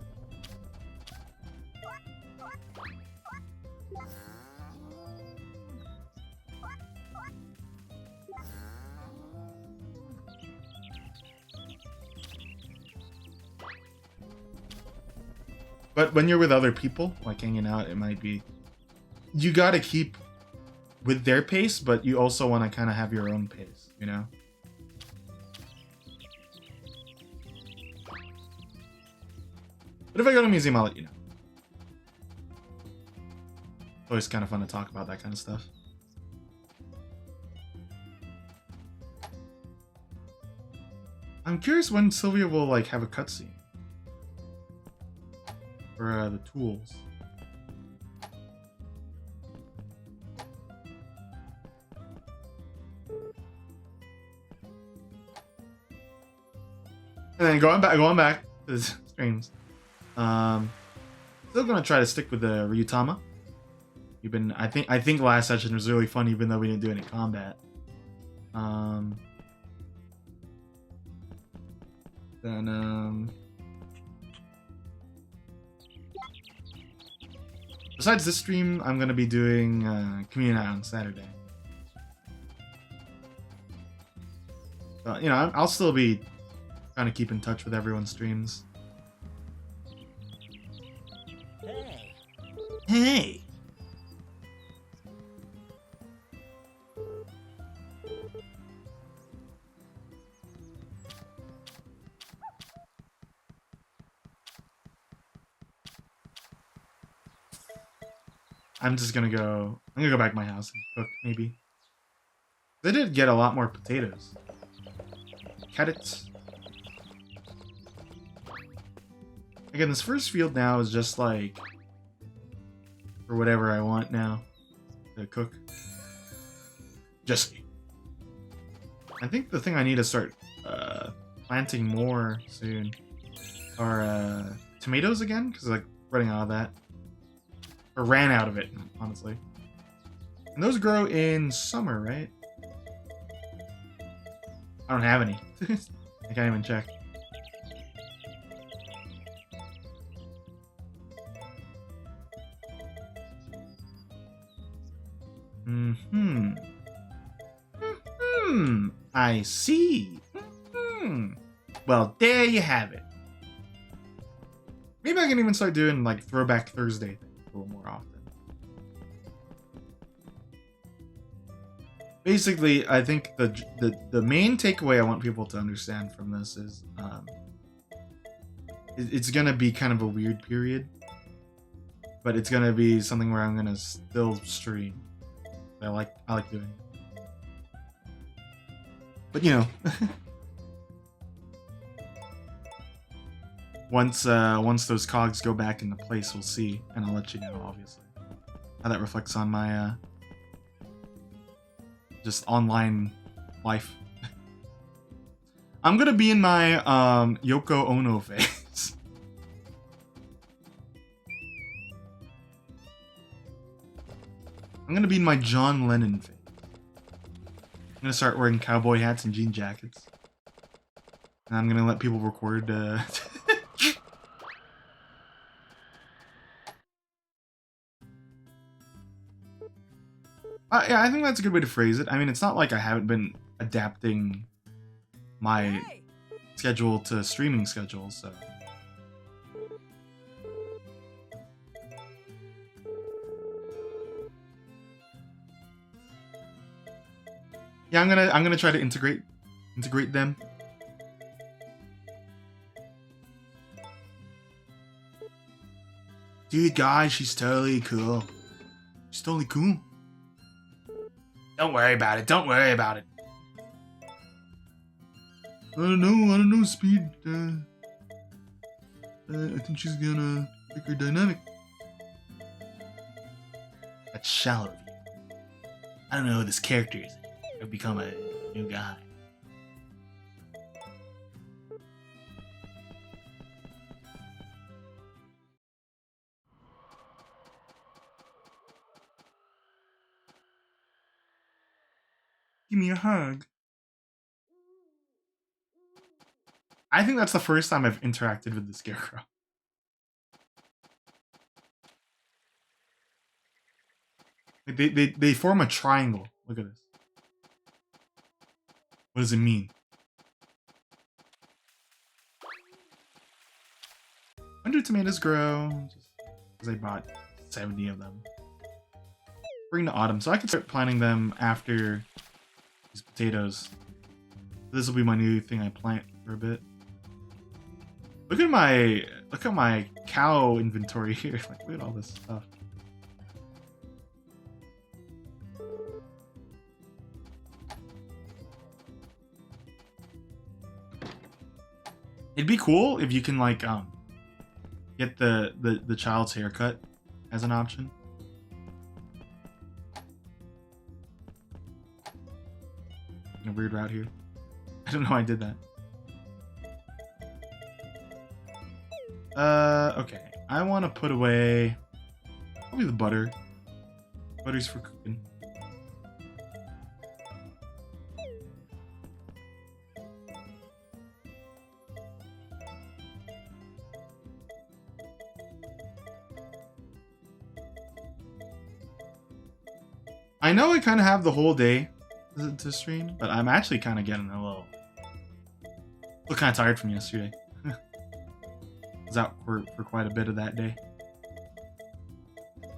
But when you're with other people, like hanging out, it might be... You gotta keep with their pace, but you also want to kind of have your own pace, you know? But if I go to a museum, I'll let you know. Always kind of fun to talk about that kind of stuff. I'm curious when Sylvia will like have a cutscene for the tools. And then going back to the streams. Still gonna try to stick with the Ryutama. You've been, I think last session was really fun, even though we didn't do any combat. Besides this stream, I'm gonna be doing community night on Saturday. But you know, I'll still be trying to keep in touch with everyone's streams. Hey. Hey. I'm gonna go back to my house and cook, maybe. They did get a lot more potatoes. Carrots. Again, this first field now is just like for whatever I want now to cook. Jesse. I think the thing I need to start planting more soon are tomatoes again, because like running out of that. Or ran out of it, honestly. And those grow in summer, right? I don't have any. I can't even check. I see. Well, there you have it. Maybe I can even start doing like Throwback Thursday things a little more often. Basically, I think the main takeaway I want people to understand from this is it's gonna be kind of a weird period, but it's gonna be something where I'm gonna still stream. I like doing it. But you know, once those cogs go back into place, we'll see, and I'll let you know, obviously, how that reflects on my just online life. I'm gonna be in my Yoko Ono phase. I'm gonna be in my John Lennon phase. I'm gonna start wearing cowboy hats and jean jackets. And I'm gonna let people record yeah, I think that's a good way to phrase it. I mean, it's not like I haven't been adapting my schedule to streaming schedules, so. Yeah, I'm gonna try to integrate them. Dude, guys, she's totally cool. She's totally cool. Don't worry about it. Don't worry about it. I don't know, Speed. I think she's gonna pick her dynamic. That's shallow of you. I don't know who this character is. I've become a new guy. Give me a hug. I think that's the first time I've interacted with the Scarecrow. Like they form a triangle. Look at this. What does it mean? 100 tomatoes grow. Just because I bought 70 of them. Spring to autumn. So I can start planting them after these potatoes. This will be my new thing I plant for a bit. Look at my cow inventory here. Like, look at all this stuff. It'd be cool if you can like get the child's haircut as an option. A weird route here. I don't know why I did that. Okay. I want to put away probably the butter. Butter's for cooking. I know I kind of have the whole day to stream, but I'm actually kind of getting a little kind of tired from yesterday. I was out for quite a bit of that day.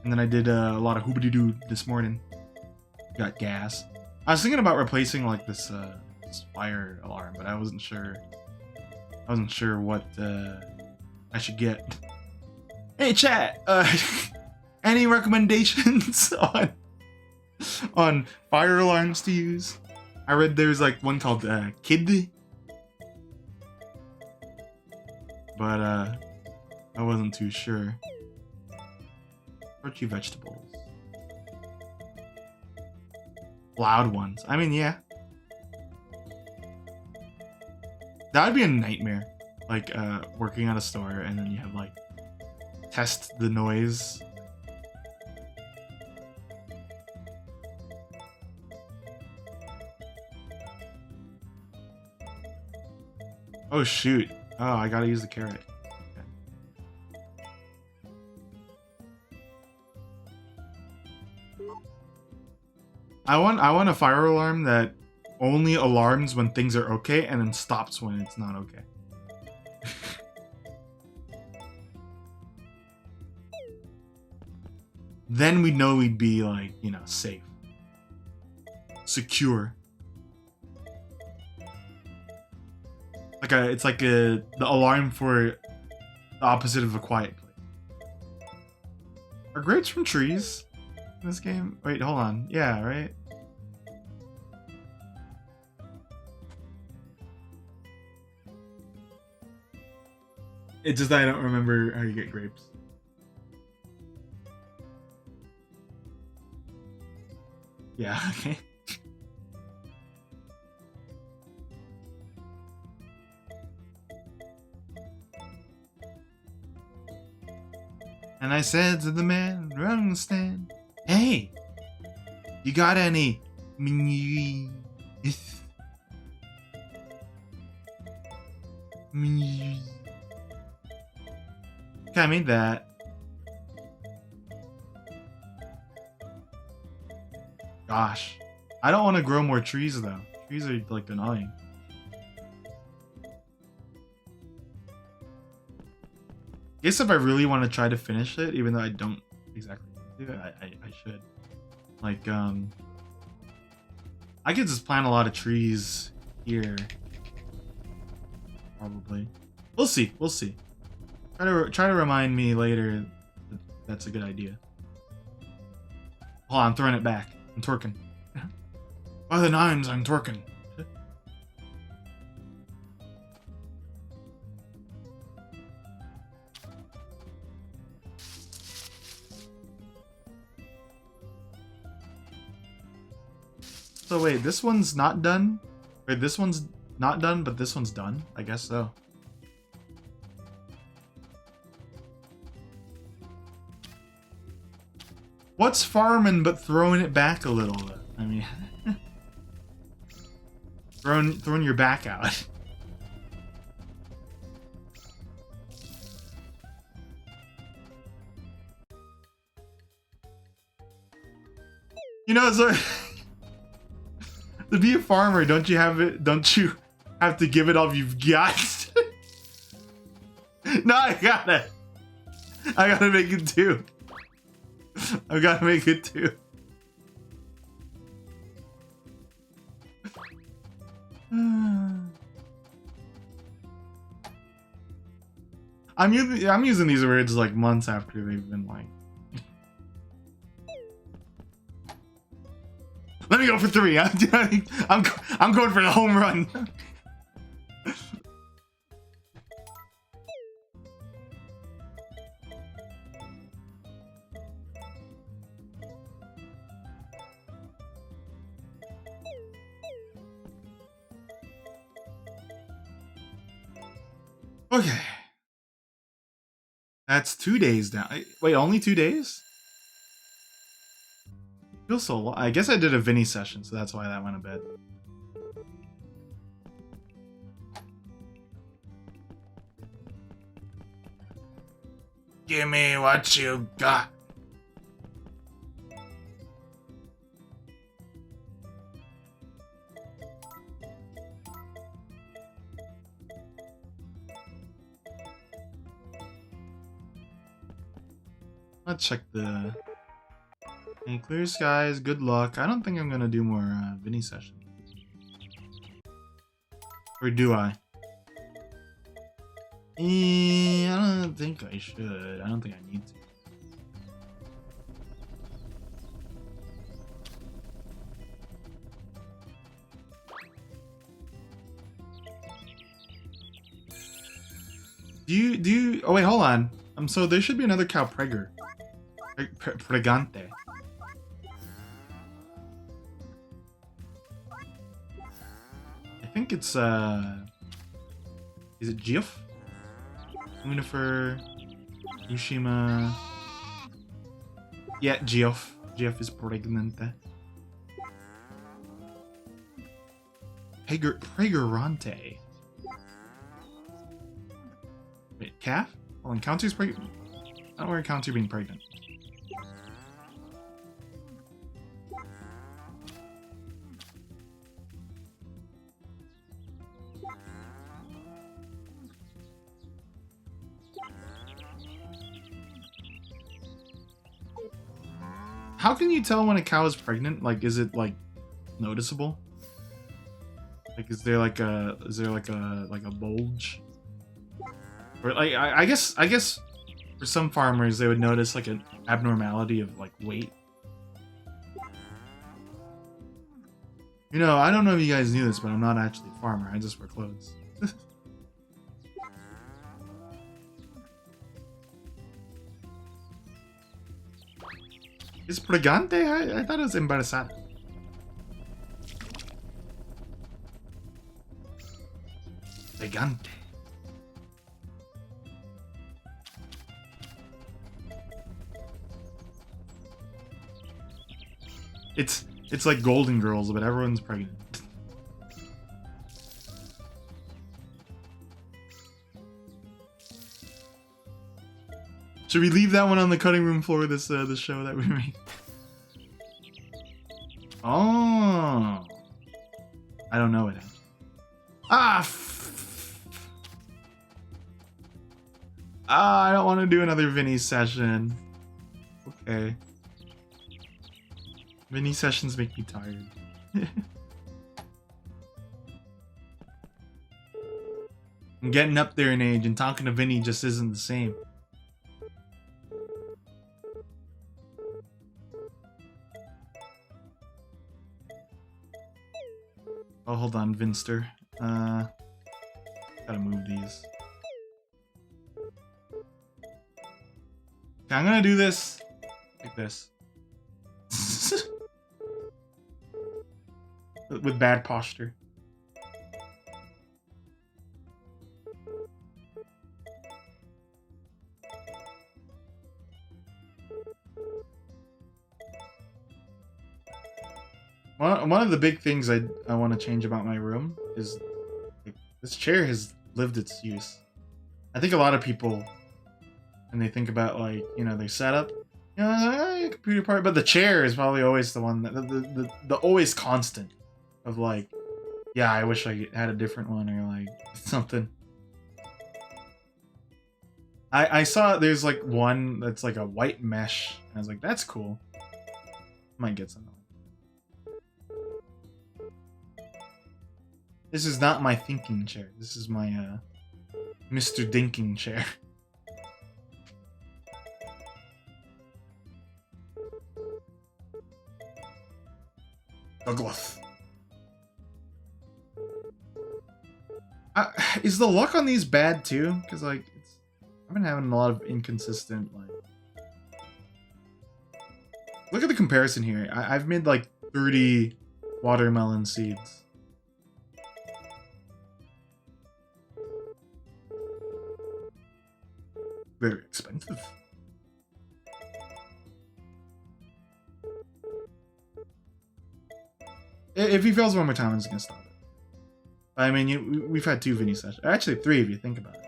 And then I did a lot of hoobity-doo this morning. Got gas. I was thinking about replacing like this fire alarm, but I wasn't sure. I wasn't sure what I should get. Hey chat, any recommendations on fire alarms to use? I read there's like one called Kid, but I wasn't too sure. Crunchy vegetables, loud ones. I mean, yeah, that would be a nightmare. Like working at a store and then you have like test the noise. Oh shoot. Oh, I gotta use the carrot. Okay. I want a fire alarm that only alarms when things are okay and then stops when it's not okay. Then we know we'd be like, you know, safe. Secure. Like it's like the alarm for the opposite of a quiet place. Are grapes from trees in this game? Wait, hold on. Yeah, right? It's just that I don't remember how you get grapes. Yeah, okay. And I said to the man running the stand, "Hey, you got any Okay, I made that. Gosh, I don't want to grow more trees though. Trees are like annoying. I guess if I really want to try to finish it, even though I don't exactly do it, I should. Like, I could just plant a lot of trees here. Probably. We'll see. We'll see. Try to remind me later that that's a good idea. Hold on, I'm throwing it back. I'm twerking. By the nines, I'm twerking. So wait, this one's not done? Wait, this one's not done, but this one's done? I guess so. What's farming but throwing it back a little though? I mean, throwing your back out. You know, so to be a farmer, don't you have to give it all you've got? No, I gotta make it too. I gotta make it too. I'm using these words like months after they've been like. Let me go for 3. I'm going for the home run. Okay. That's 2 days down. Wait, only 2 days? Feels so long. I guess I did a Vinny session, so that's why that went a bit. Give me what you got. Let's check the... Hey, clear skies, good luck. I don't think I'm gonna do more Vinny sessions. Or do I? I don't think I should. I don't think I need to. Do you... Oh wait, hold on. So there should be another cow Pregger. Pregante. I think it's is it Geoff? Unifer, Yushima. Yeah, Geoff. Geoff is pregnante. Preggerante. Wait, calf? Well, Encounter's pregnant. I don't know where Encounter being pregnant. How can you tell when a cow is pregnant? Like, is it like noticeable? Like, is there like a bulge? Or like, I guess for some farmers they would notice like an abnormality of like weight. You know, I don't know if you guys knew this, but I'm not actually a farmer. I just wear clothes. Is pregante? I thought it was embarazada. Pregante. It's like Golden Girls, but everyone's pregnant. Should we leave that one on the cutting room floor? This show that we made. Oh, I don't know it. I don't want to do another Vinny session. Okay. Vinny sessions make me tired. I'm getting up there in age, and talking to Vinny just isn't the same. Oh, hold on, Vinster. Gotta move these. Okay, I'm gonna do this like this. With bad posture. One of the big things I want to change about my room is like, this chair has lived its use. I think a lot of people, when they think about like, you know, their setup, you know, a computer part, but the chair is probably always the one that the always constant of like, yeah, I wish I had a different one or like something. I saw there's like one that's like a white mesh, and I was like, that's cool. Might get something. This is not my thinking chair. This is my Mr. Dinking chair. Douglas. Is the luck on these bad too? Because like I've been having a lot of inconsistent like. Look at the comparison here. I've made like 30 watermelon seeds. Very expensive. If he fails one more time, I'm just gonna stop it. I mean, we've had 2 Vinny sessions. Actually, 3 if you think about it.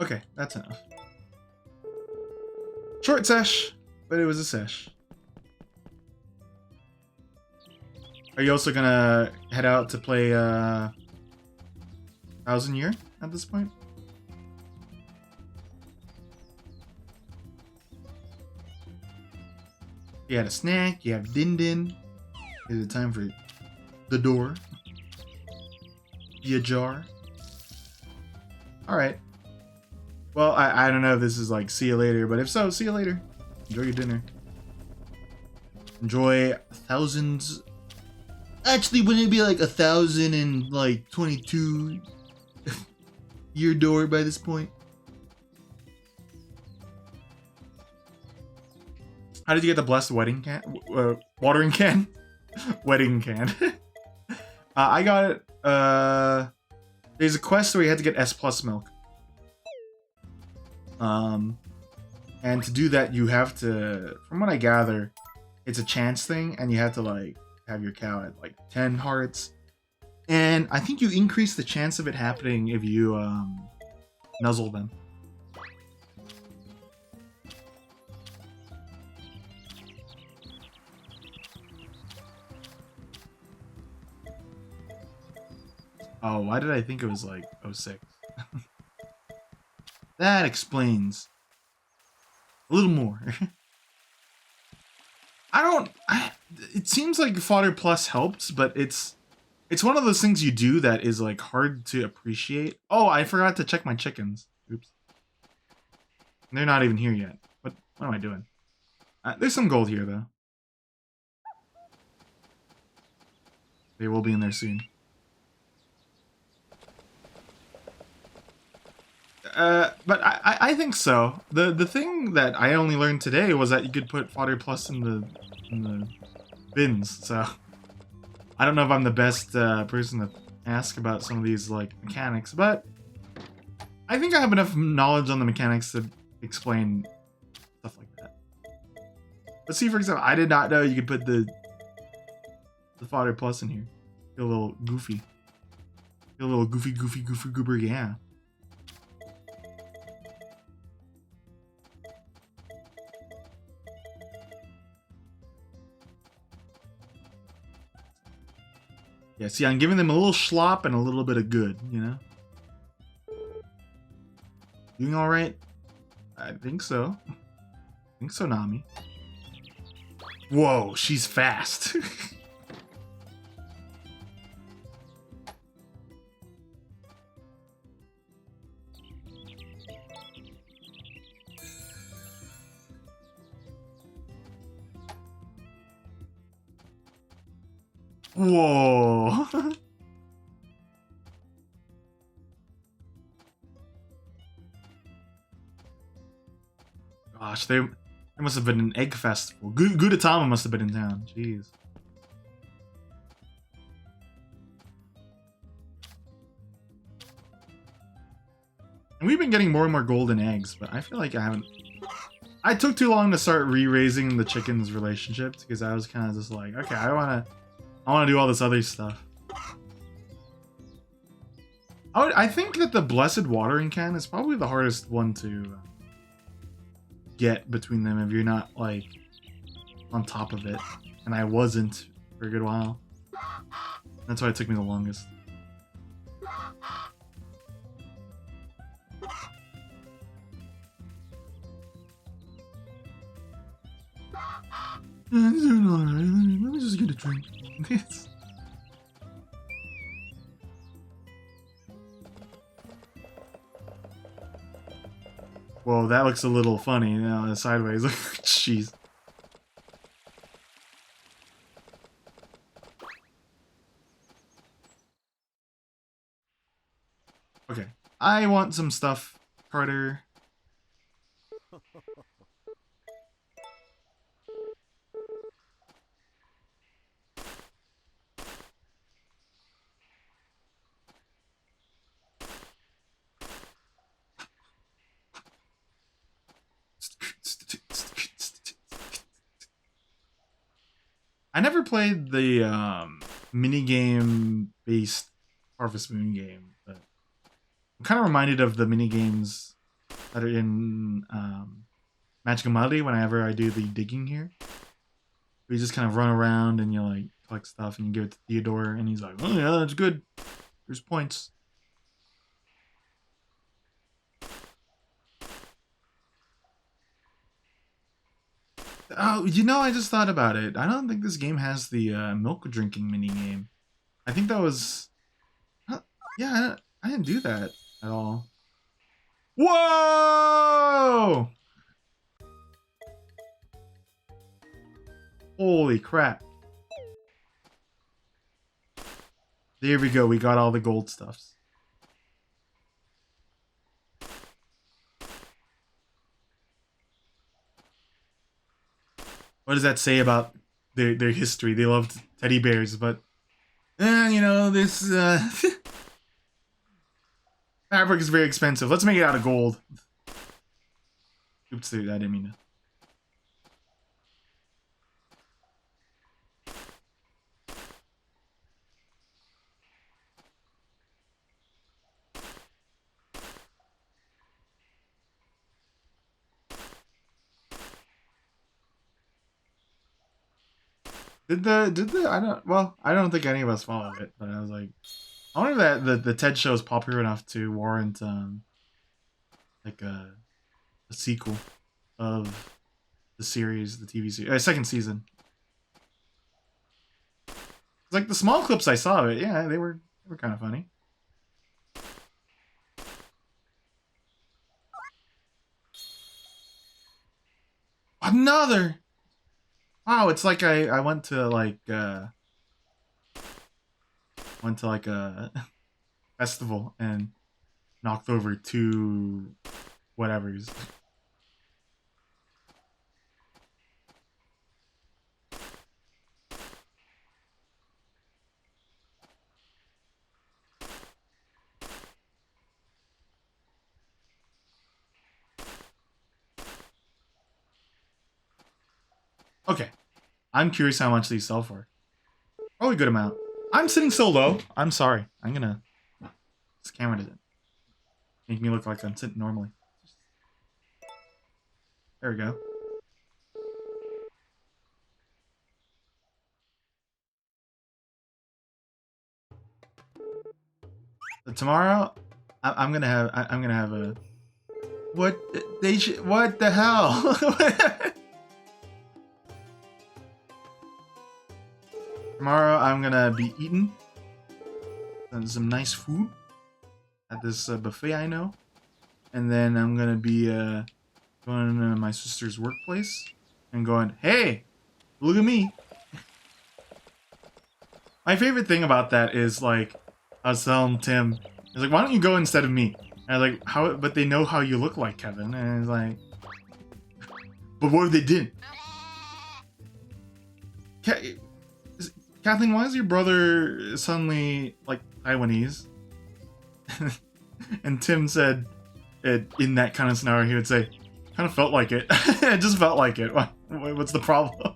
Okay, that's enough. Short sesh, but it was a sesh. Are you also gonna head out to play 1000 Year at this point? You had a snack, you have Din Din. Is it time for the door? The ajar? Alright. Well, I don't know if this is like see you later, but if so, see you later. Enjoy your dinner. Enjoy thousands. Actually, wouldn't it be like 1,022 year door by this point? How did you get the blessed wedding can? Watering can? Wedding can. I got it. There's a quest where you had to get S+ milk. And to do that, you have to, from what I gather, it's a chance thing, and you have to like have your cow at like 10 hearts, and I think you increase the chance of it happening if you nuzzle them. Oh, why did I think it was like 06? That explains a little more. It seems like Fodder Plus helps, but it's one of those things you do that is like hard to appreciate. Oh, I forgot to check my chickens. Oops. They're not even here yet. What am I doing? There's some gold here though. They will be in there soon. But I think so. The thing that I only learned today was that you could put Fodder Plus in the bins, so I don't know if I'm the best person to ask about some of these like mechanics, but I think I have enough knowledge on the mechanics to explain stuff like that. Let's see, for example, I did not know you could put the Fodder Plus in here. Feel a little goofy. Feel a little goofy goober, yeah. Yeah, see, I'm giving them a little slop and a little bit of good, you know? Doing alright? I think so. I think so, Nami. Whoa, she's fast. Whoa. Gosh, there must have been an egg festival. Gudetama must have been in town. Jeez. And we've been getting more and more golden eggs, but I feel like I haven't I took too long to start re-raising the chickens' relationships because I was kind of just like, okay, I wanna do all this other stuff. I think that the blessed watering can is probably the hardest one to get between them if you're not like on top of it, and I wasn't for a good while. That's why it took me the longest. It's doing alright. Let me just get a drink. Whoa, that looks a little funny now, sideways. Jeez. Okay. I want some stuff, Carter. I never played the minigame based Harvest Moon game, but I'm kind of reminded of the minigames that are in Magic Melody whenever I do the digging here. We just kind of run around and you like collect stuff and you give it to Theodore and he's like, oh yeah, that's good. There's points. Oh, you know, I just thought about it. I don't think this game has the milk drinking mini game. I think that was... Yeah, I didn't do that at all. Whoa! Holy crap. There we go. We got all the gold stuffs. What does that say about their history? They loved teddy bears, but you know, this fabric is very expensive. Let's make it out of gold. Oops, I didn't mean to. Did the I don't think any of us followed it, but I was like, I wonder that the TED show is popular enough to warrant like a sequel of the series, the TV series, second season. It's like the small clips I saw of it, yeah, they were kind of funny. Another. Wow, it's like I went to like a festival and knocked over 2 whatevers. Okay. I'm curious how much these sell for. Probably a good amount. I'm sitting so low. I'm sorry. I'm gonna... This camera doesn't make me look like I'm sitting normally. There we go. But tomorrow, I'm gonna have a... What the hell? Tomorrow I'm gonna be eating some nice food at this buffet I know, and then I'm gonna be going to my sister's workplace and going, hey, look at me. My favorite thing about that is like I was telling Tim, he's like, why don't you go instead of me? And I was like, how? But they know how you look like, Kevin. And he's like, but what if they didn't? Kathleen, why is your brother suddenly like Taiwanese? And Tim said, in that kind of scenario, he would say, Kind of felt like it. It just felt like it. What's the problem?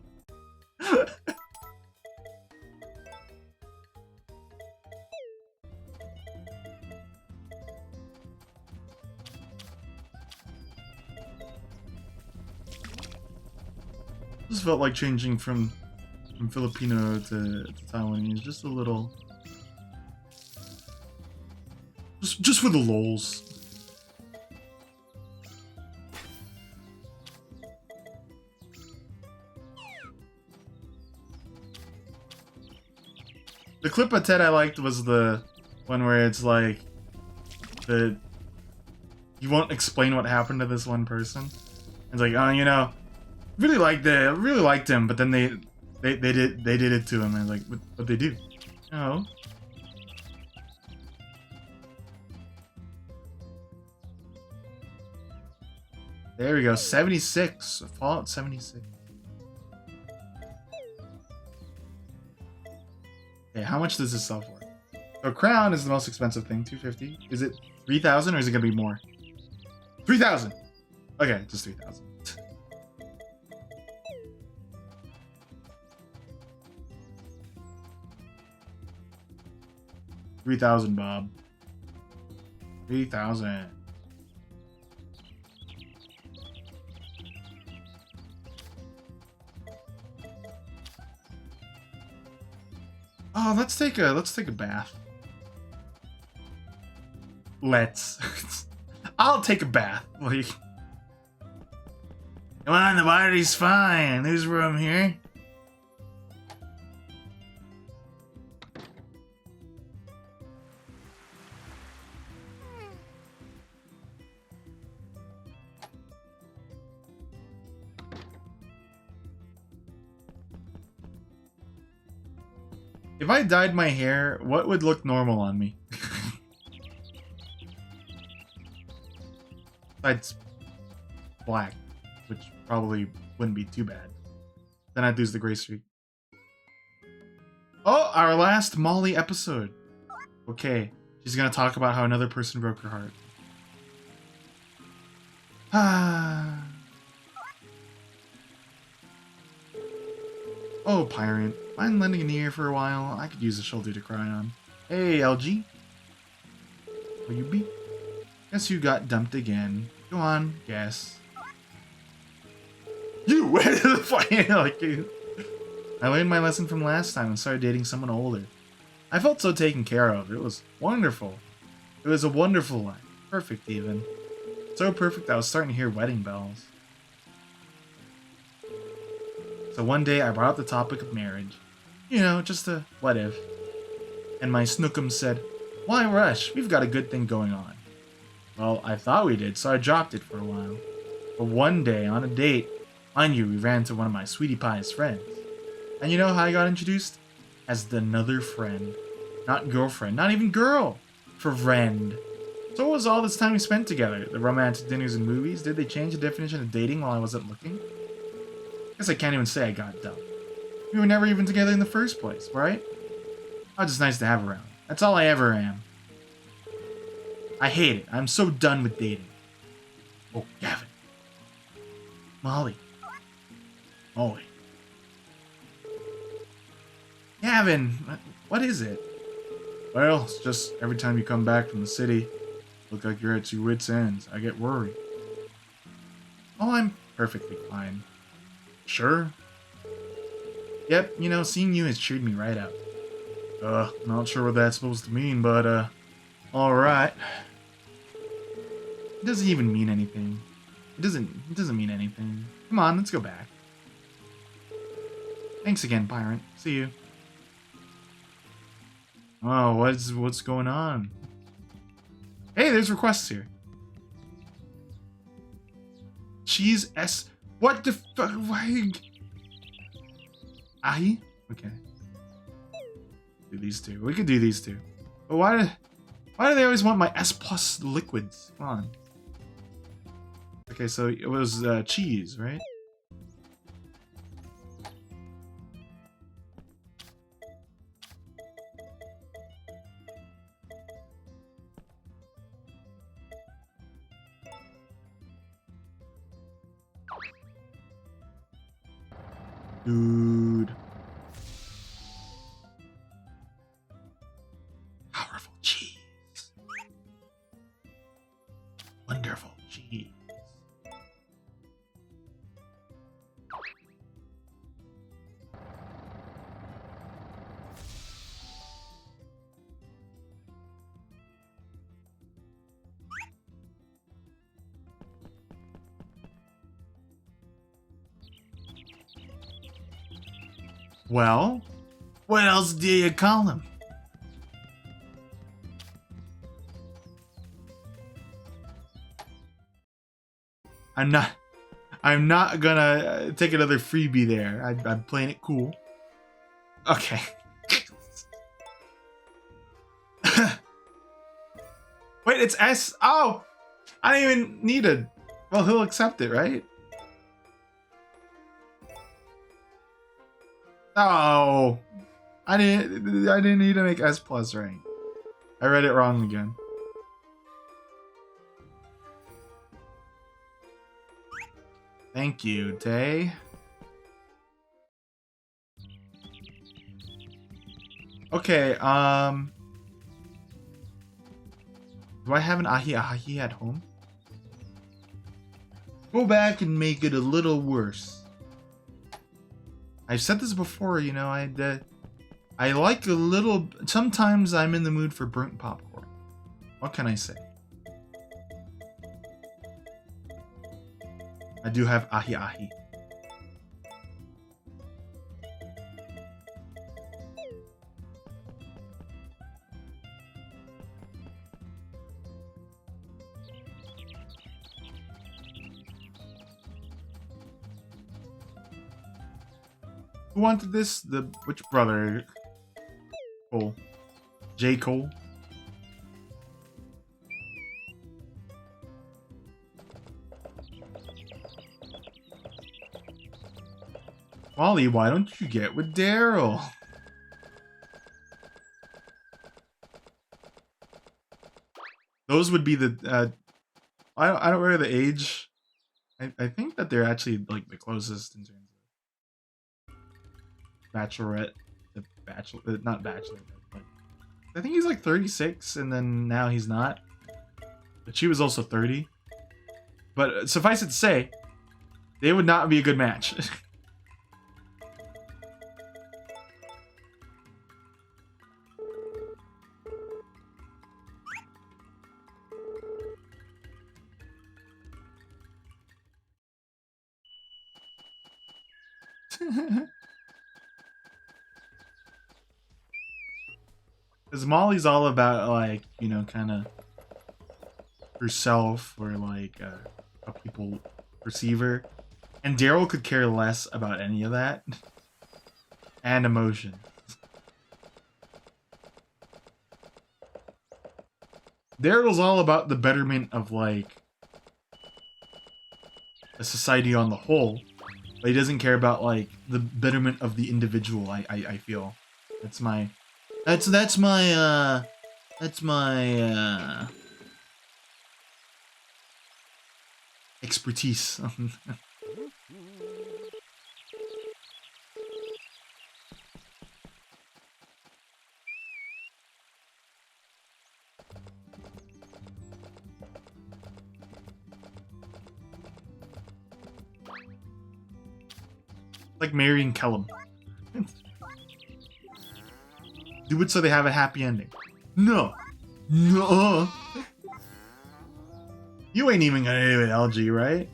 Just felt like changing from Filipino to Taiwanese, just a little. Just for the lols. The clip of Ted I liked was the one where it's like you won't explain what happened to this one person. It's like, oh, you know, really liked him, but then they did it to him, and like, what they do? No. There we go, 76. Fallout 76. Okay, how much does this sell for? So crown is the most expensive thing, 250. Is it 3,000 or is it gonna be more? 3,000. Okay, just 3,000. 3,000, Bob. 3,000. Oh, let's take a bath. Let's. I'll take a bath. Like, come on, the water's fine. There's room here. If I dyed my hair, what would look normal on me? Besides black, which probably wouldn't be too bad. Then I'd lose the gray streak. Oh, our last Molly episode. Okay, she's gonna talk about how another person broke her heart. Ah. Oh, Pirate. Mind lending an ear for a while? I could use a shoulder to cry on. Hey, LG. Will you be? Guess you got dumped again. Go on, guess. You! Where the fuck? Like, I learned my lesson from last time and started dating someone older. I felt so taken care of. It was wonderful. It was a wonderful life. Perfect, even. So perfect I was starting to hear wedding bells. So one day I brought up the topic of marriage. You know, just a what if. And my snookum said, why rush? We've got a good thing going on. Well, I thought we did, so I dropped it for a while. But one day, on a date, mind you, we ran into one of my sweetie pie's friends. And you know how I got introduced? As the another friend. Not girlfriend, not even girl. Friend. So what was all this time we spent together? The romantic dinners and movies? Did they change the definition of dating while I wasn't looking? Guess I can't even say I got dumped. We were never even together in the first place, right? I was just nice to have around. That's all I ever am. I hate it. I'm so done with dating. Oh, Gavin. Molly. Molly. Gavin, what is it? Well, it's just every time you come back from the city, look like you're at your wits' ends. I get worried. Oh, I'm perfectly fine. Sure? Yep, you know, seeing you has cheered me right up. Not sure what that's supposed to mean, but, alright. It doesn't even mean anything. It doesn't mean anything. Come on, let's go back. Thanks again, Pirate. See you. Oh, what's going on? Hey, there's requests here. Cheese S. What the fuck? Why? Ahi? Okay. Do these two. We could do these two. But why do they always want my S plus liquids? Come on. Okay, so it was cheese, right? Dude. Powerful cheese. Wonderful cheese. Well, what else do you call him? I'm not gonna take another freebie there. I'm playing it cool. Okay. Wait, it's S. Oh, I didn't even need it. Well, he'll accept it, right? Oh, I didn't need to make S plus right. I read it wrong again. Thank you, Day. Okay, do I have an ahi ahi at home? Go back and make it a little worse. I've said this before, you know, I like a little... Sometimes I'm in the mood for burnt popcorn. What can I say? I do have ahi ahi. Who wanted this? Which brother? Cole. J. Cole? Wally, why don't you get with Daryl? Those would be the I don't remember the age. I think that they're actually like the closest in terms of bachelorette, the bachelor, not bachelor, but I think he's like 36, and then now he's not. But she was also 30. But suffice it to say, they would not be a good match. Because Molly's all about, like, you know, kind of herself, or like how people perceive her. And Daryl could care less about any of that. And emotion. Daryl's all about the betterment of, like, a society on the whole. But he doesn't care about, like, the betterment of the individual, I feel. That's my expertise. Like marrying Kellum. Do it so they have a happy ending. No. No. You ain't even gonna do it, LG, right?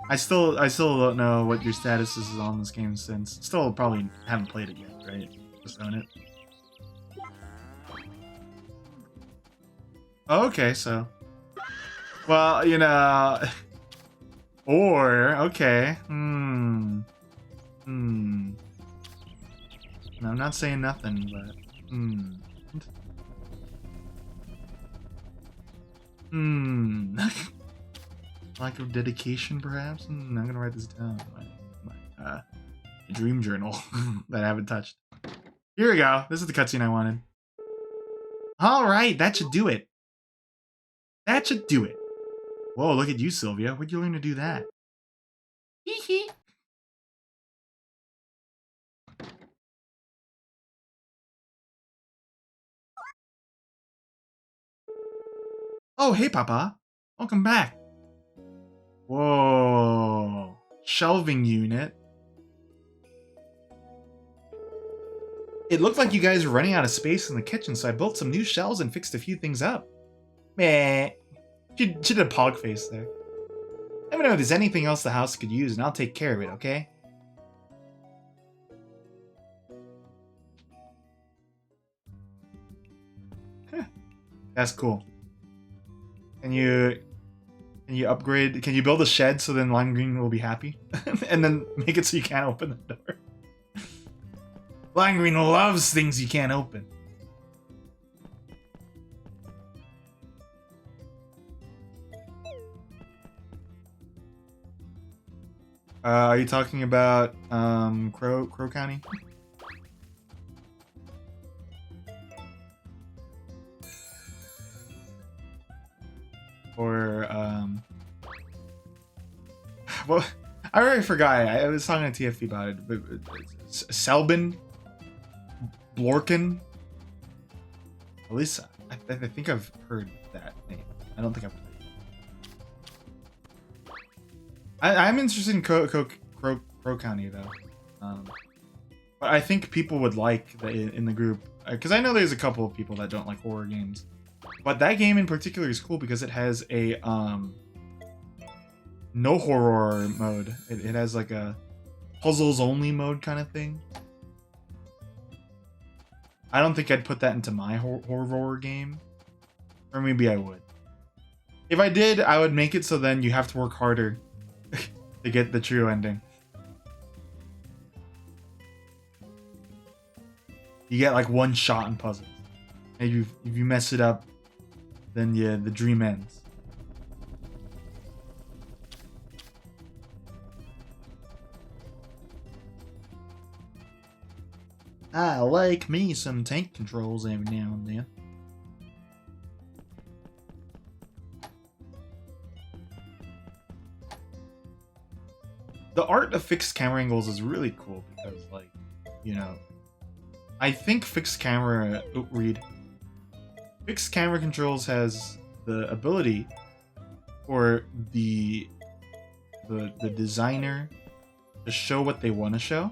I still don't know what your status is on this game, since still probably haven't played it yet, right? Just own it. Okay, so, well, you know, or okay, No, I'm not saying nothing, but Hmm. Lack of dedication, perhaps? I'm gonna write this down. My dream journal that I haven't touched. Here we go. This is the cutscene I wanted. Alright, that should do it. That should do it. Whoa, look at you, Sylvia. Where'd you learn to do that? Hee hee. Oh, hey, Papa. Welcome back. Whoa. Shelving unit. It looked like you guys were running out of space in the kitchen, so I built some new shelves and fixed a few things up. Meh. She did a pog face there. Let me know if there's anything else the house could use, and I'll take care of it, okay? That's cool. Can you upgrade? Can you build a shed so then Lime Green will be happy? And then make it so you can't open the door. Lime Green loves things you can't open. Are you talking about Crow County? Or well, I already forgot. I was talking to TFB about it. But Selbin, Blorkin, Alyssa. I think I've heard that name. I don't think I've heard it. I'm interested in Crow County though, but I think people would like in the group because I know there's a couple of people that don't like horror games, but that game in particular is cool because it has a no horror mode. It has like a puzzles only mode kind of thing. I don't think I'd put that into my horror game, or maybe I would. If I did, I would make it so then you have to work harder to get the true ending. You get like one shot in puzzles. And if you mess it up, then yeah, the dream ends. I like me some tank controls every now and then. The art of fixed camera angles is really cool because, like, you know, I think fixed camera fixed camera controls has the ability for the designer to show what they want to show,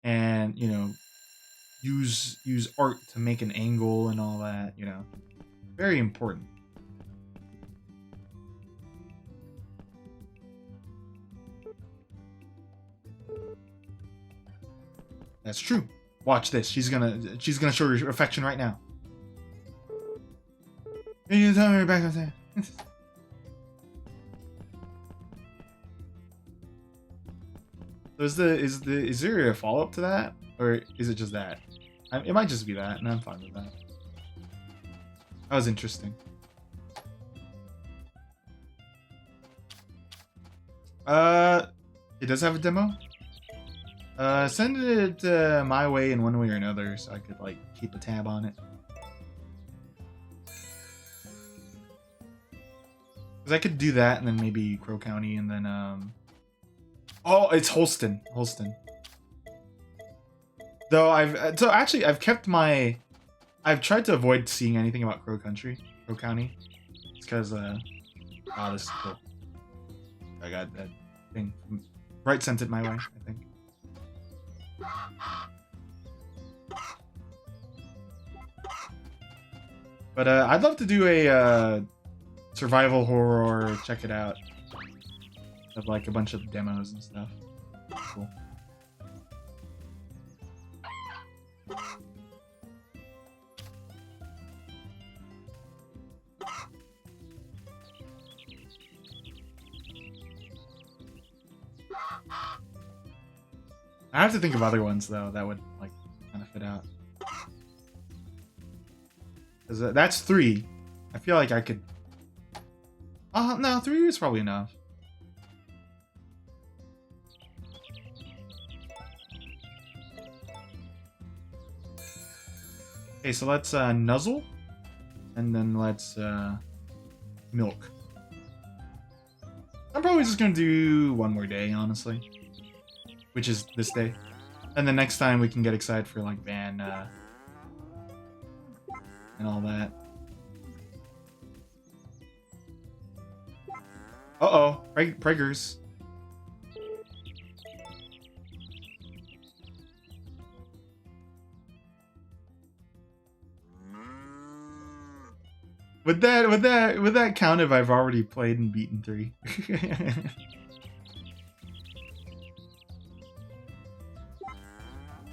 and you know, use art to make an angle and all that. You know, very important. That's true. Watch this. She's gonna show her affection right now. You tell me back there. So is there a follow up to that, or is it just that? It might just be that, and I'm fine with that. That was interesting. It does have a demo. Send it my way in one way or another, so I could like keep a tab on it. Because I could do that, and then maybe Crow County, and then oh, it's Holston. Though I've kept my. I've tried to avoid seeing anything about Crow County. It's because oh, this is cool. I got that thing. Bright sent it my way, I think. But I'd love to do a survival horror, check it out, of like a bunch of demos and stuff. Cool. I have to think of other ones though that would like kind of fit out. 'Cause, that's 3. I feel like I could... no, 3 is probably enough. Okay, so let's nuzzle. And then let's milk. I'm probably just gonna do one more day, honestly. Which is this day. And the next time we can get excited for like Van and all that. Uh-oh, Preggers. Would that count if I've already played and beaten 3?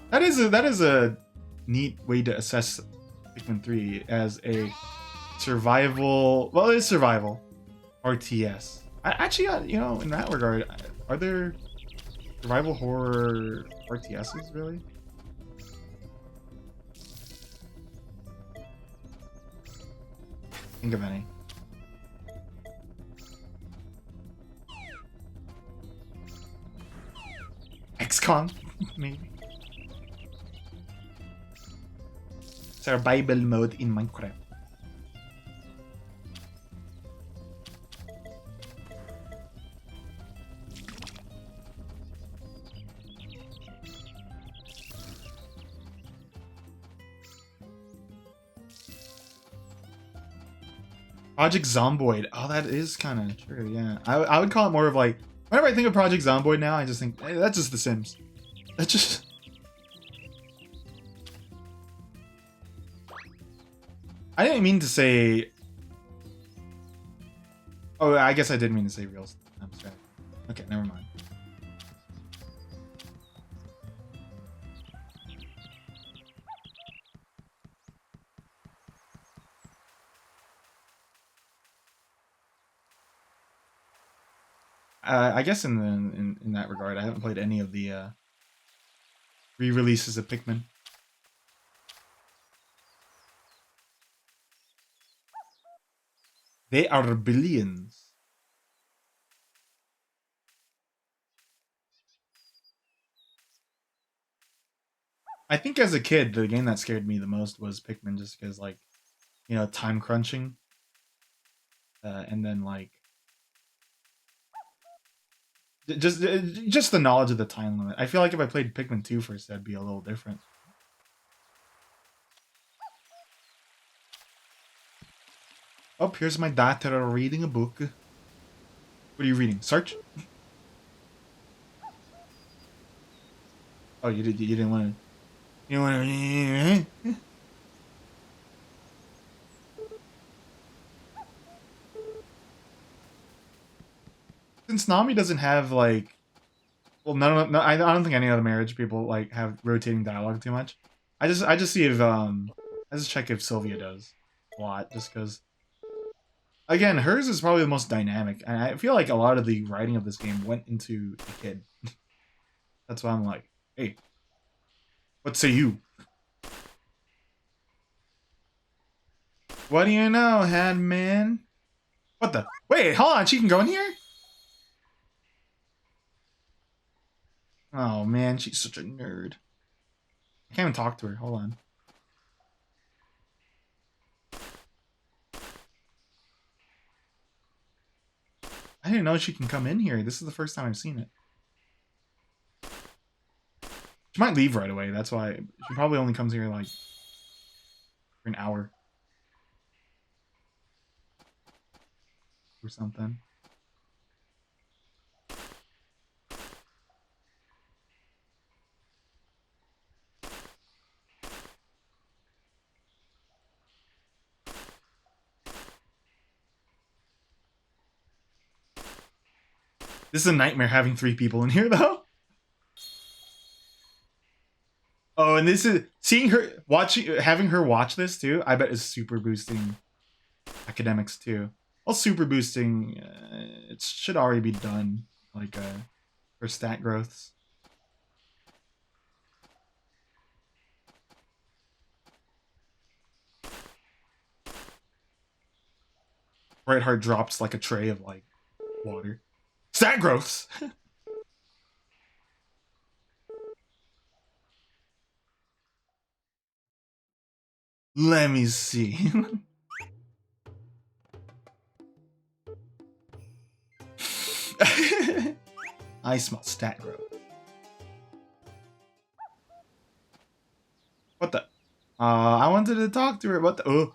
That is a neat way to assess Pikmin 3 as a survival. Well, it's survival RTS. Actually, you know, in that regard, are there survival horror RTSs really? Think of any. XCOM, maybe. Survival mode in Minecraft. Project Zomboid. Oh, that is kind of true, yeah. I would call it more of like... Whenever I think of Project Zomboid now, I just think, hey, that's just The Sims. That's just... I didn't mean to say... Oh, I guess I did mean to say real... I'm sorry. Okay, never mind. I guess in that regard, I haven't played any of the re-releases of Pikmin. They are billions. I think as a kid, the game that scared me the most was Pikmin, just because, like, you know, time crunching, and then like just the knowledge of the time limit. I feel like if I played Pikmin 2 first, that'd be a little different. Oh, here's my daughter reading a book. What are you reading? Search? Oh, you didn't want to. You want to. Since Nami doesn't have like, well, no, I don't think any other marriage people like have rotating dialogue too much. I just see if I just check if Sylvia does a lot, just because. Again, hers is probably the most dynamic, and I feel like a lot of the writing of this game went into the kid. That's why I'm like, hey, what say you? What do you know, Headman? What the? Wait, hold on, she can go in here? Oh man, she's such a nerd. I can't even talk to her. Hold on. I didn't know she can come in here. This is the first time I've seen it. She might leave right away. That's why she probably only comes here like for an hour or something. This is a nightmare having 3 people in here though. Oh, and this is seeing her having her watch this too. I bet is super boosting academics too. Well, super boosting. It should already be done, like for stat growths. Bright Heart drops like a tray of like water. Stat growths. Let me see. I smell stat growth. What the? I wanted to talk to her about the. Oh.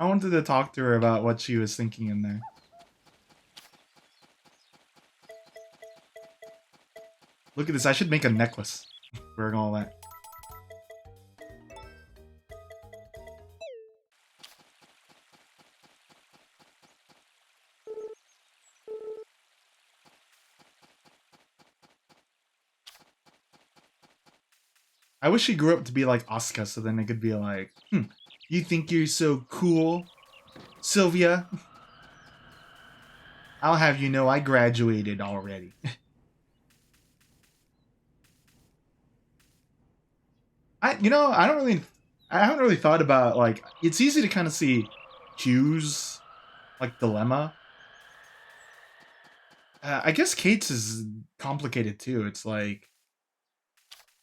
I wanted to talk to her about what she was thinking in there. Look at this. I should make a necklace wearing all that. I wish she grew up to be like Asuka, so then it could be like, you think you're so cool, Sylvia? I'll have you know I graduated already. I haven't really thought about, like, it's easy to kind of see Hugh's, like, dilemma. I guess Kate's is complicated too. It's like,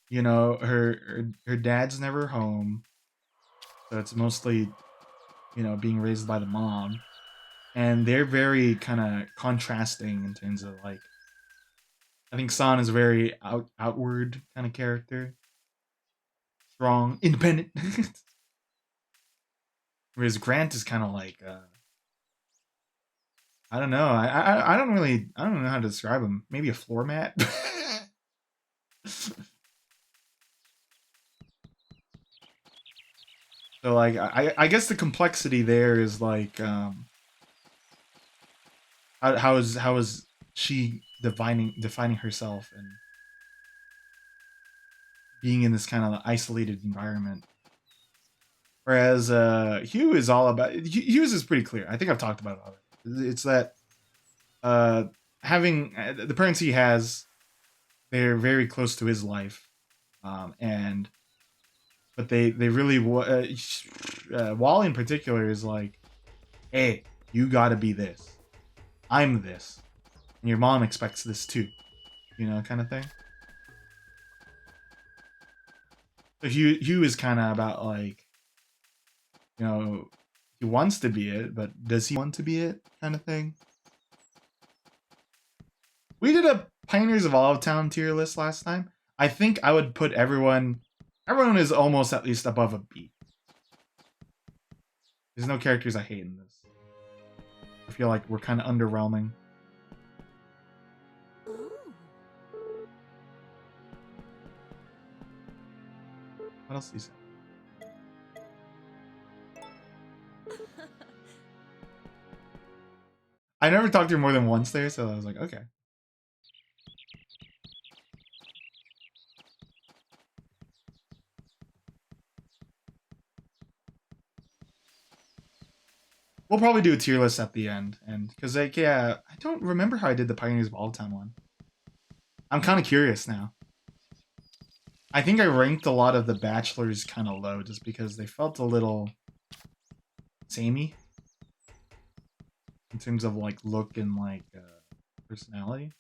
you know, her dad's never home, so it's mostly, you know, being raised by the mom, and they're very kind of contrasting in terms of like, I think San is a very outward kind of character, strong, independent, whereas Grant is kind of like, I don't know, I don't know how to describe him. Maybe a floor mat. So like I guess the complexity there is like how is she defining herself and being in this kind of isolated environment, whereas Hugh is all about Hugh's is pretty clear. I think I've talked about it already. It's that having the parents he has, they're very close to his life, and but they really Wally in particular is like, hey, you gotta be this, I'm this, and your mom expects this too, you know, kind of thing. So Hugh is kind of about like, you know, he wants to be it, but does he want to be it, kind of thing. We did a Pioneers of Olive Town tier list last time. I think I would put everyone is almost at least above a B. There's no characters I hate in this. I feel like we're kind of underwhelming. What else do you say? I never talked to her more than once there, so I was like, okay. We'll probably do a tier list at the end, and because like, yeah, I don't remember how I did the Pioneers of Olive one. I'm kind of curious now. I think I ranked a lot of the Bachelors kind of low just because they felt a little samey in terms of like look and like personality.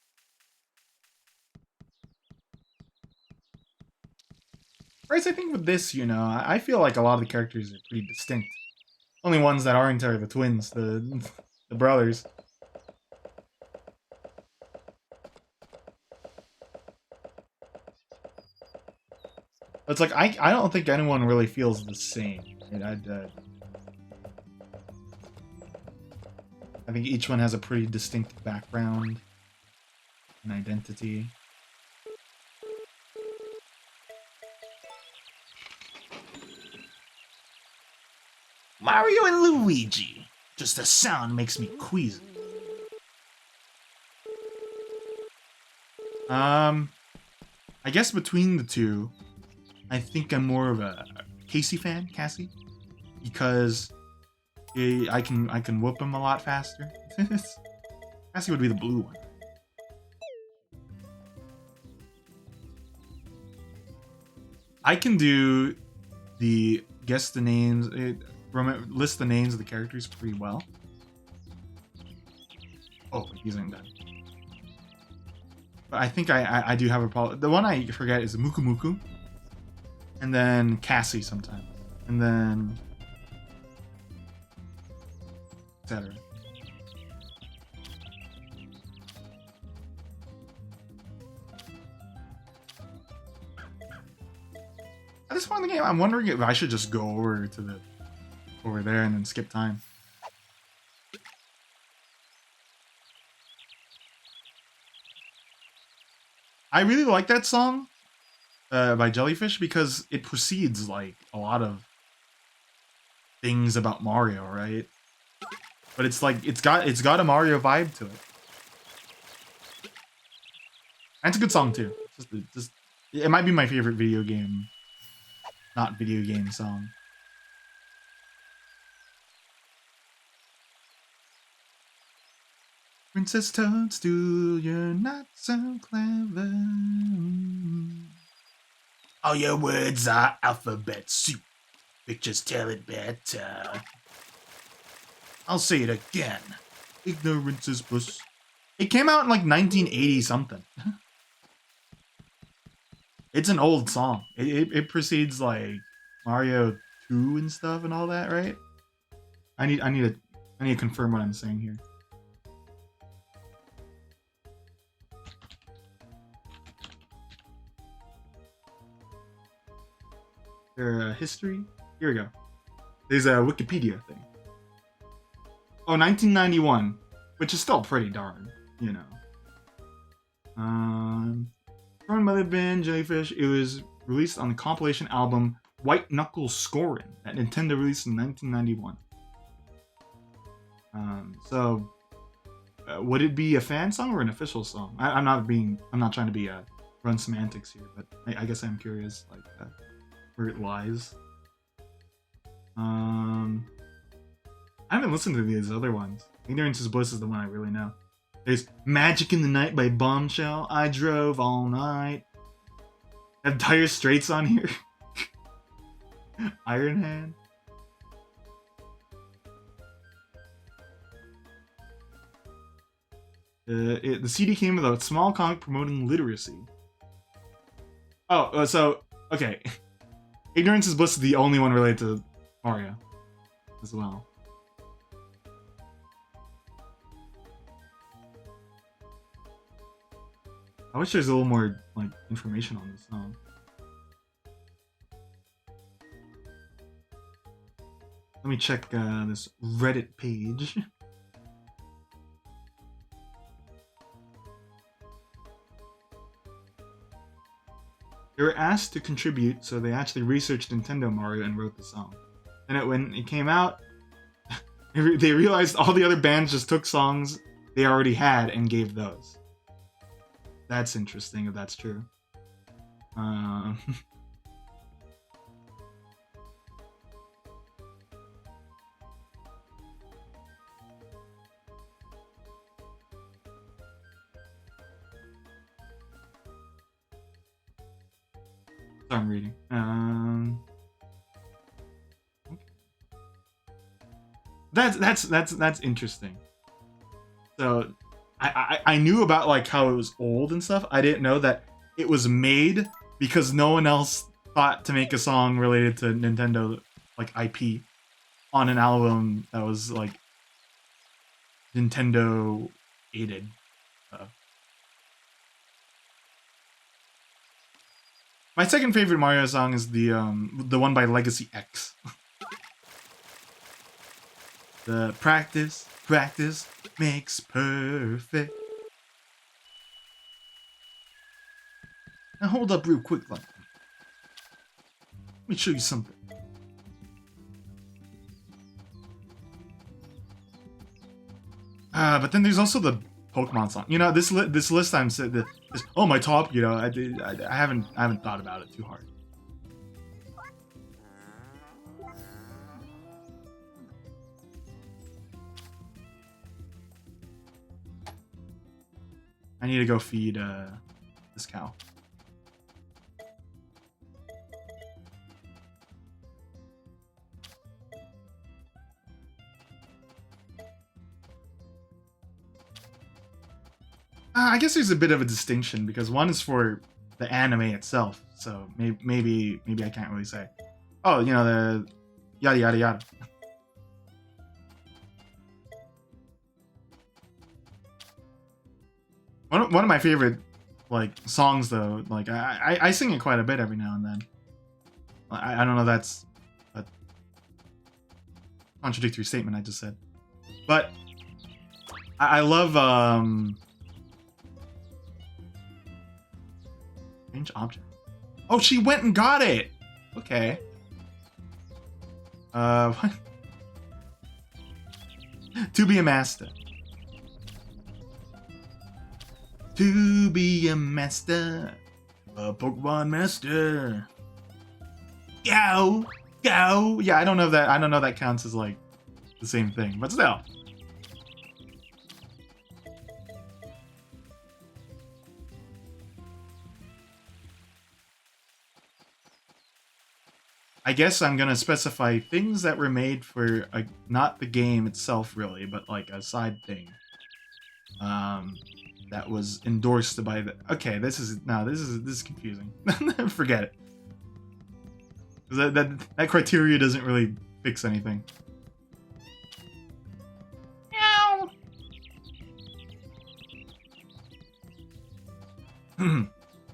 Whereas I think with this, you know, I feel like a lot of the characters are pretty distinct. Only ones that aren't are the twins, the brothers. It's like I don't think anyone really feels the same. I think each one has a pretty distinct background and identity. Mario and Luigi. Just the sound makes me queasy. I guess between the two, I think I'm more of a Cassie fan, because I can whoop him a lot faster. Cassie would be the blue one. I can do the guess the names. list the names of the characters pretty well. Oh, he's ain't dead. But I think I do have a problem. The one I forget is Muku Muku. And then Cassie sometimes. And then... etc. At this point in the game, I'm wondering if I should just go over there and then skip time. I really like that song by Jellyfish because it precedes like a lot of things about Mario, right? But it's like it's got a Mario vibe to it. And it's a good song too. It might be my favorite video game, not video game song. Princess Toadstool, you're not so clever. All your words are alphabet soup. Pictures tell it better. I'll say it again. Ignorance is bliss. It came out in like 1980 something. It's an old song. It precedes like Mario 2 and stuff and all that, right? I need to confirm what I'm saying here. Their history. Here we go. There's a Wikipedia thing. Oh, 1991, which is still pretty darn, you know. From by the band Jellyfish, it was released on the compilation album White Knuckle Scorin' that Nintendo released in 1991. Would it be a fan song or an official song? I'm not trying to be run semantics here, but I guess I'm curious, like where it lies. I haven't listened to these other ones. Ignorance is Bliss is the one I really know. There's Magic in the Night by Bombshell. I drove all night. I have Dire Straits on here. Iron Hand. The CD came with a small comic promoting literacy. Oh, so okay. Ignorance is Bliss is the only one related to Mario as well. I wish there's a little more like information on this song. Let me check this Reddit page. They were asked to contribute, so they actually researched Nintendo Mario and wrote the song. And when it came out, they realized all the other bands just took songs they already had and gave those. That's interesting if that's true. So I'm reading. Okay. That's interesting. So I knew about like how it was old and stuff. I didn't know that it was made because no one else thought to make a song related to Nintendo like IP on an album that was like Nintendo aided. My second favorite Mario song is the one by Legacy X. The practice makes perfect. Now hold up real quick, like. Let me show you something. But then there's also the Pokemon song. You know, this list I'm said this. Oh, my top. You know, I haven't thought about it too hard. I need to go feed this cow. I guess there's a bit of a distinction because one is for the anime itself, so maybe I can't really say. Oh, you know, the yada yada yada. One of my favorite like songs though, like I sing it quite a bit every now and then. I don't know, that's a contradictory statement I just said, but I love change object. Oh, she went and got it. Okay. What? To be a master. To be a master. A Pokemon master. Go! Go! Yeah, I don't know if that counts as like the same thing, but still. I guess I'm gonna specify things that were made for not the game itself really, but like a side thing. That was endorsed by the. Okay, this is confusing. Forget it. That criteria doesn't really fix anything. Meow.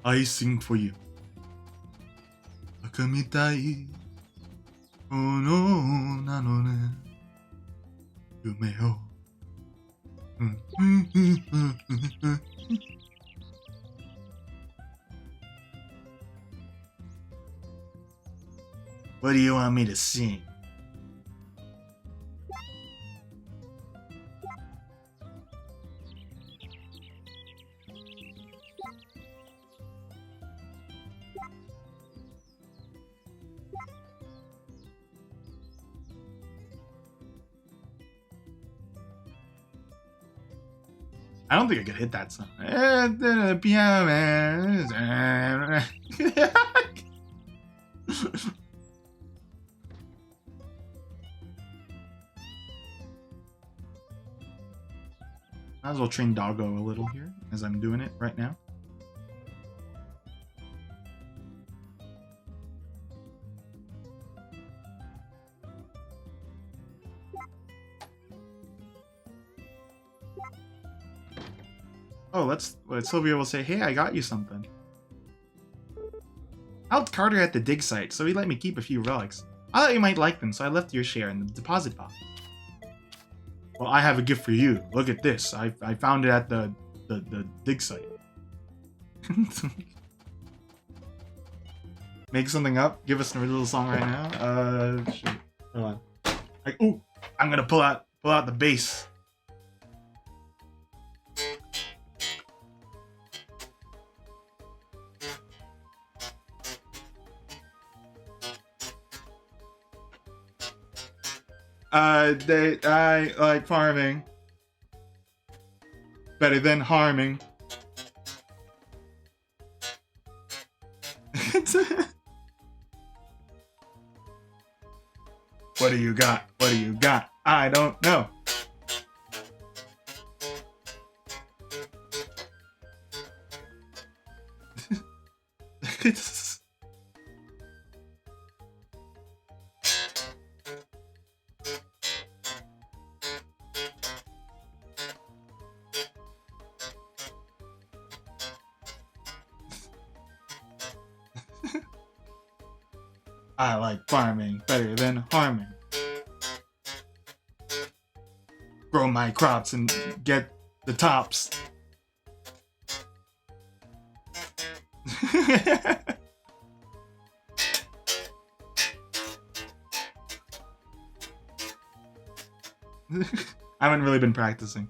I sing for you. 赤みたいものなのね夢を What do you want me to sing? I don't think I could hit that song. Piano man. Might as well train Doggo a little here as I'm doing it right now. Oh, Sylvia will say, hey, I got you something. I helped Carter at the dig site, so he let me keep a few relics. I thought you might like them, so I left your share in the deposit box. Well, I have a gift for you. Look at this. I found it at the dig site. Make something up. Give us a little song right now. Shit. Hold on. Like, ooh, I'm gonna pull out the bass. I like farming better than harming. What do you got? What do you got? I don't know. I like farming better than harming. Grow my crops and get the tops. I haven't really been practicing.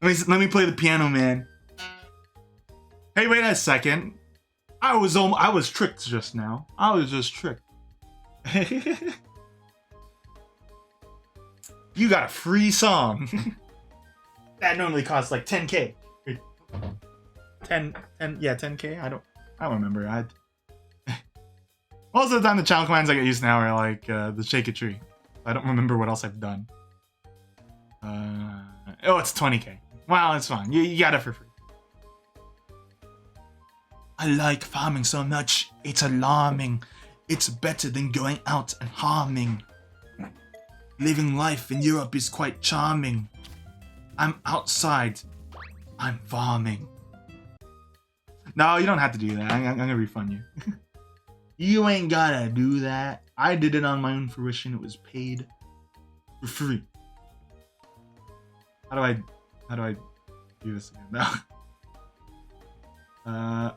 Let me play the piano, man. Hey, wait a second. I was tricked just now. I was just tricked. You got a free song. That normally costs like 10k. 10k? I don't remember. Most of the time the channel commands I get used now are like the shake a tree. I don't remember what else I've done. Oh, it's 20k. Well, it's fine. You got it for free. I like farming so much, it's alarming. It's better than going out and harming. Living life in Europe is quite charming. I'm outside. I'm farming. No, you don't have to do that. I'm gonna refund you. You ain't gotta do that. I did it on my own fruition. It was paid for free. How do I do this again? No.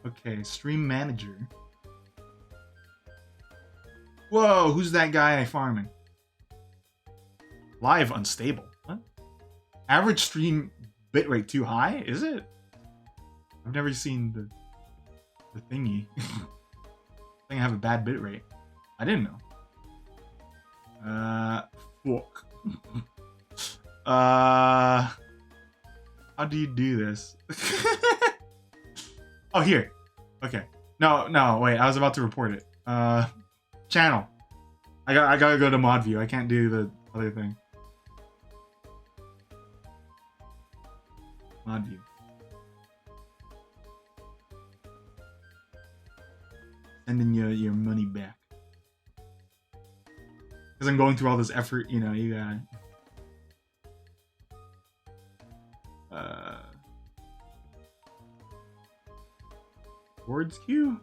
Okay, stream manager. Whoa, who's that guy farming? Live unstable. What? Average stream bitrate too high? Is it? I've never seen the thingy. I think I have a bad bitrate. I didn't know. Fuck. How do you do this? Oh, here. Okay. No, wait. I was about to report it. Channel. I gotta go to mod view. I can't do the other thing. Mod view. Sending your money back. Because I'm going through all this effort, you know, you gotta... Words queue?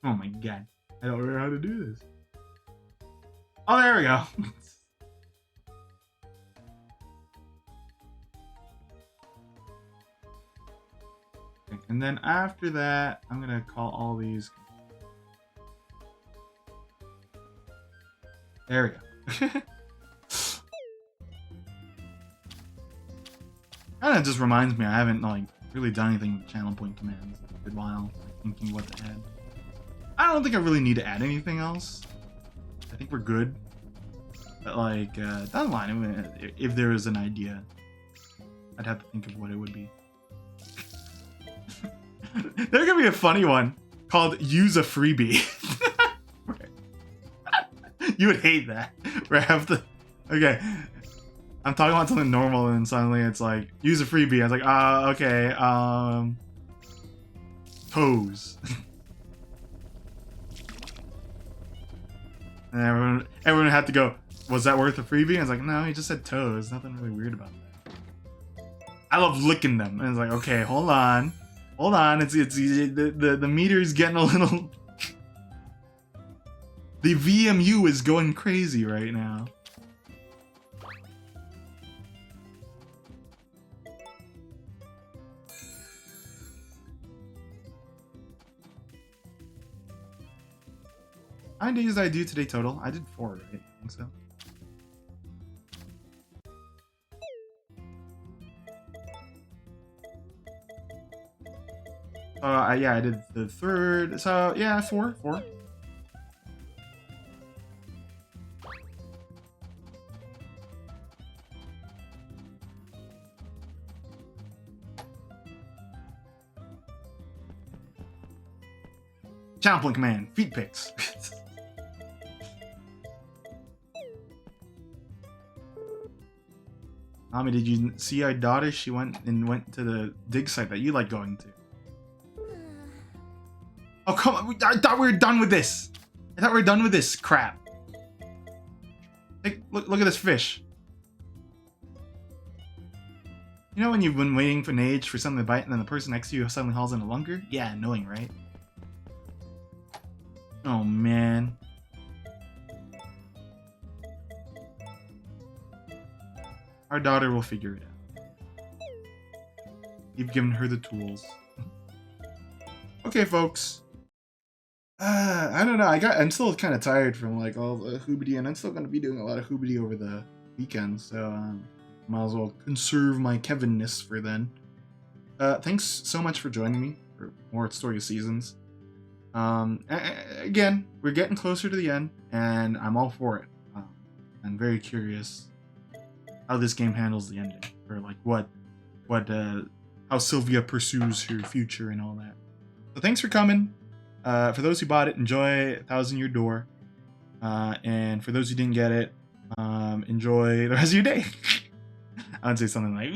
Oh my god. I don't know how to do this. Oh, there we go. Okay, and then after that, I'm gonna call all these. There we go. Kinda just reminds me I haven't like really done anything with channel point commands in a good while. Like, thinking what to add. I don't think I really need to add anything else. I think we're good. But like, down the line, if there is an idea, I'd have to think of what it would be. There's gonna be a funny one called Use a Freebie. You would hate that. Where I have to... Okay. I'm talking about something normal and suddenly it's like, use a freebie. I was like, okay, toes. And everyone had to go, was that worth a freebie? And I was like, no, he just said toes. Nothing really weird about that. I love licking them. And it's like, okay, hold on. Hold on. It's the meter's getting a little... The VMU is going crazy right now. How many days did I do today total? I did 4, right? I think so. Yeah, I did the 3rd. So yeah, 4. Channel point command, feet pics. Mommy, did you see our daughter? She went to the dig site that you like going to. Oh, come on. I thought we were done with this. I thought we were done with this crap. Hey, look at this fish. You know when you've been waiting for an age for something to bite and then the person next to you suddenly hauls in a lunker? Yeah, annoying, right? Oh, man. Our daughter will figure it out. You've given her the tools. Okay, folks. I don't know. I'm still kind of tired from like all the Hoobity, and I'm still going to be doing a lot of Hoobity over the weekend, so might as well conserve my Kevinness for then. Thanks so much for joining me for more Story of Seasons. Again, we're getting closer to the end, and I'm all for it. I'm very curious how this game handles the ending, or like how Sylvia pursues her future and all that. So thanks for coming. For those who bought it, enjoy Thousand Year Door. And for those who didn't get it, enjoy the rest of your day. I would say something like,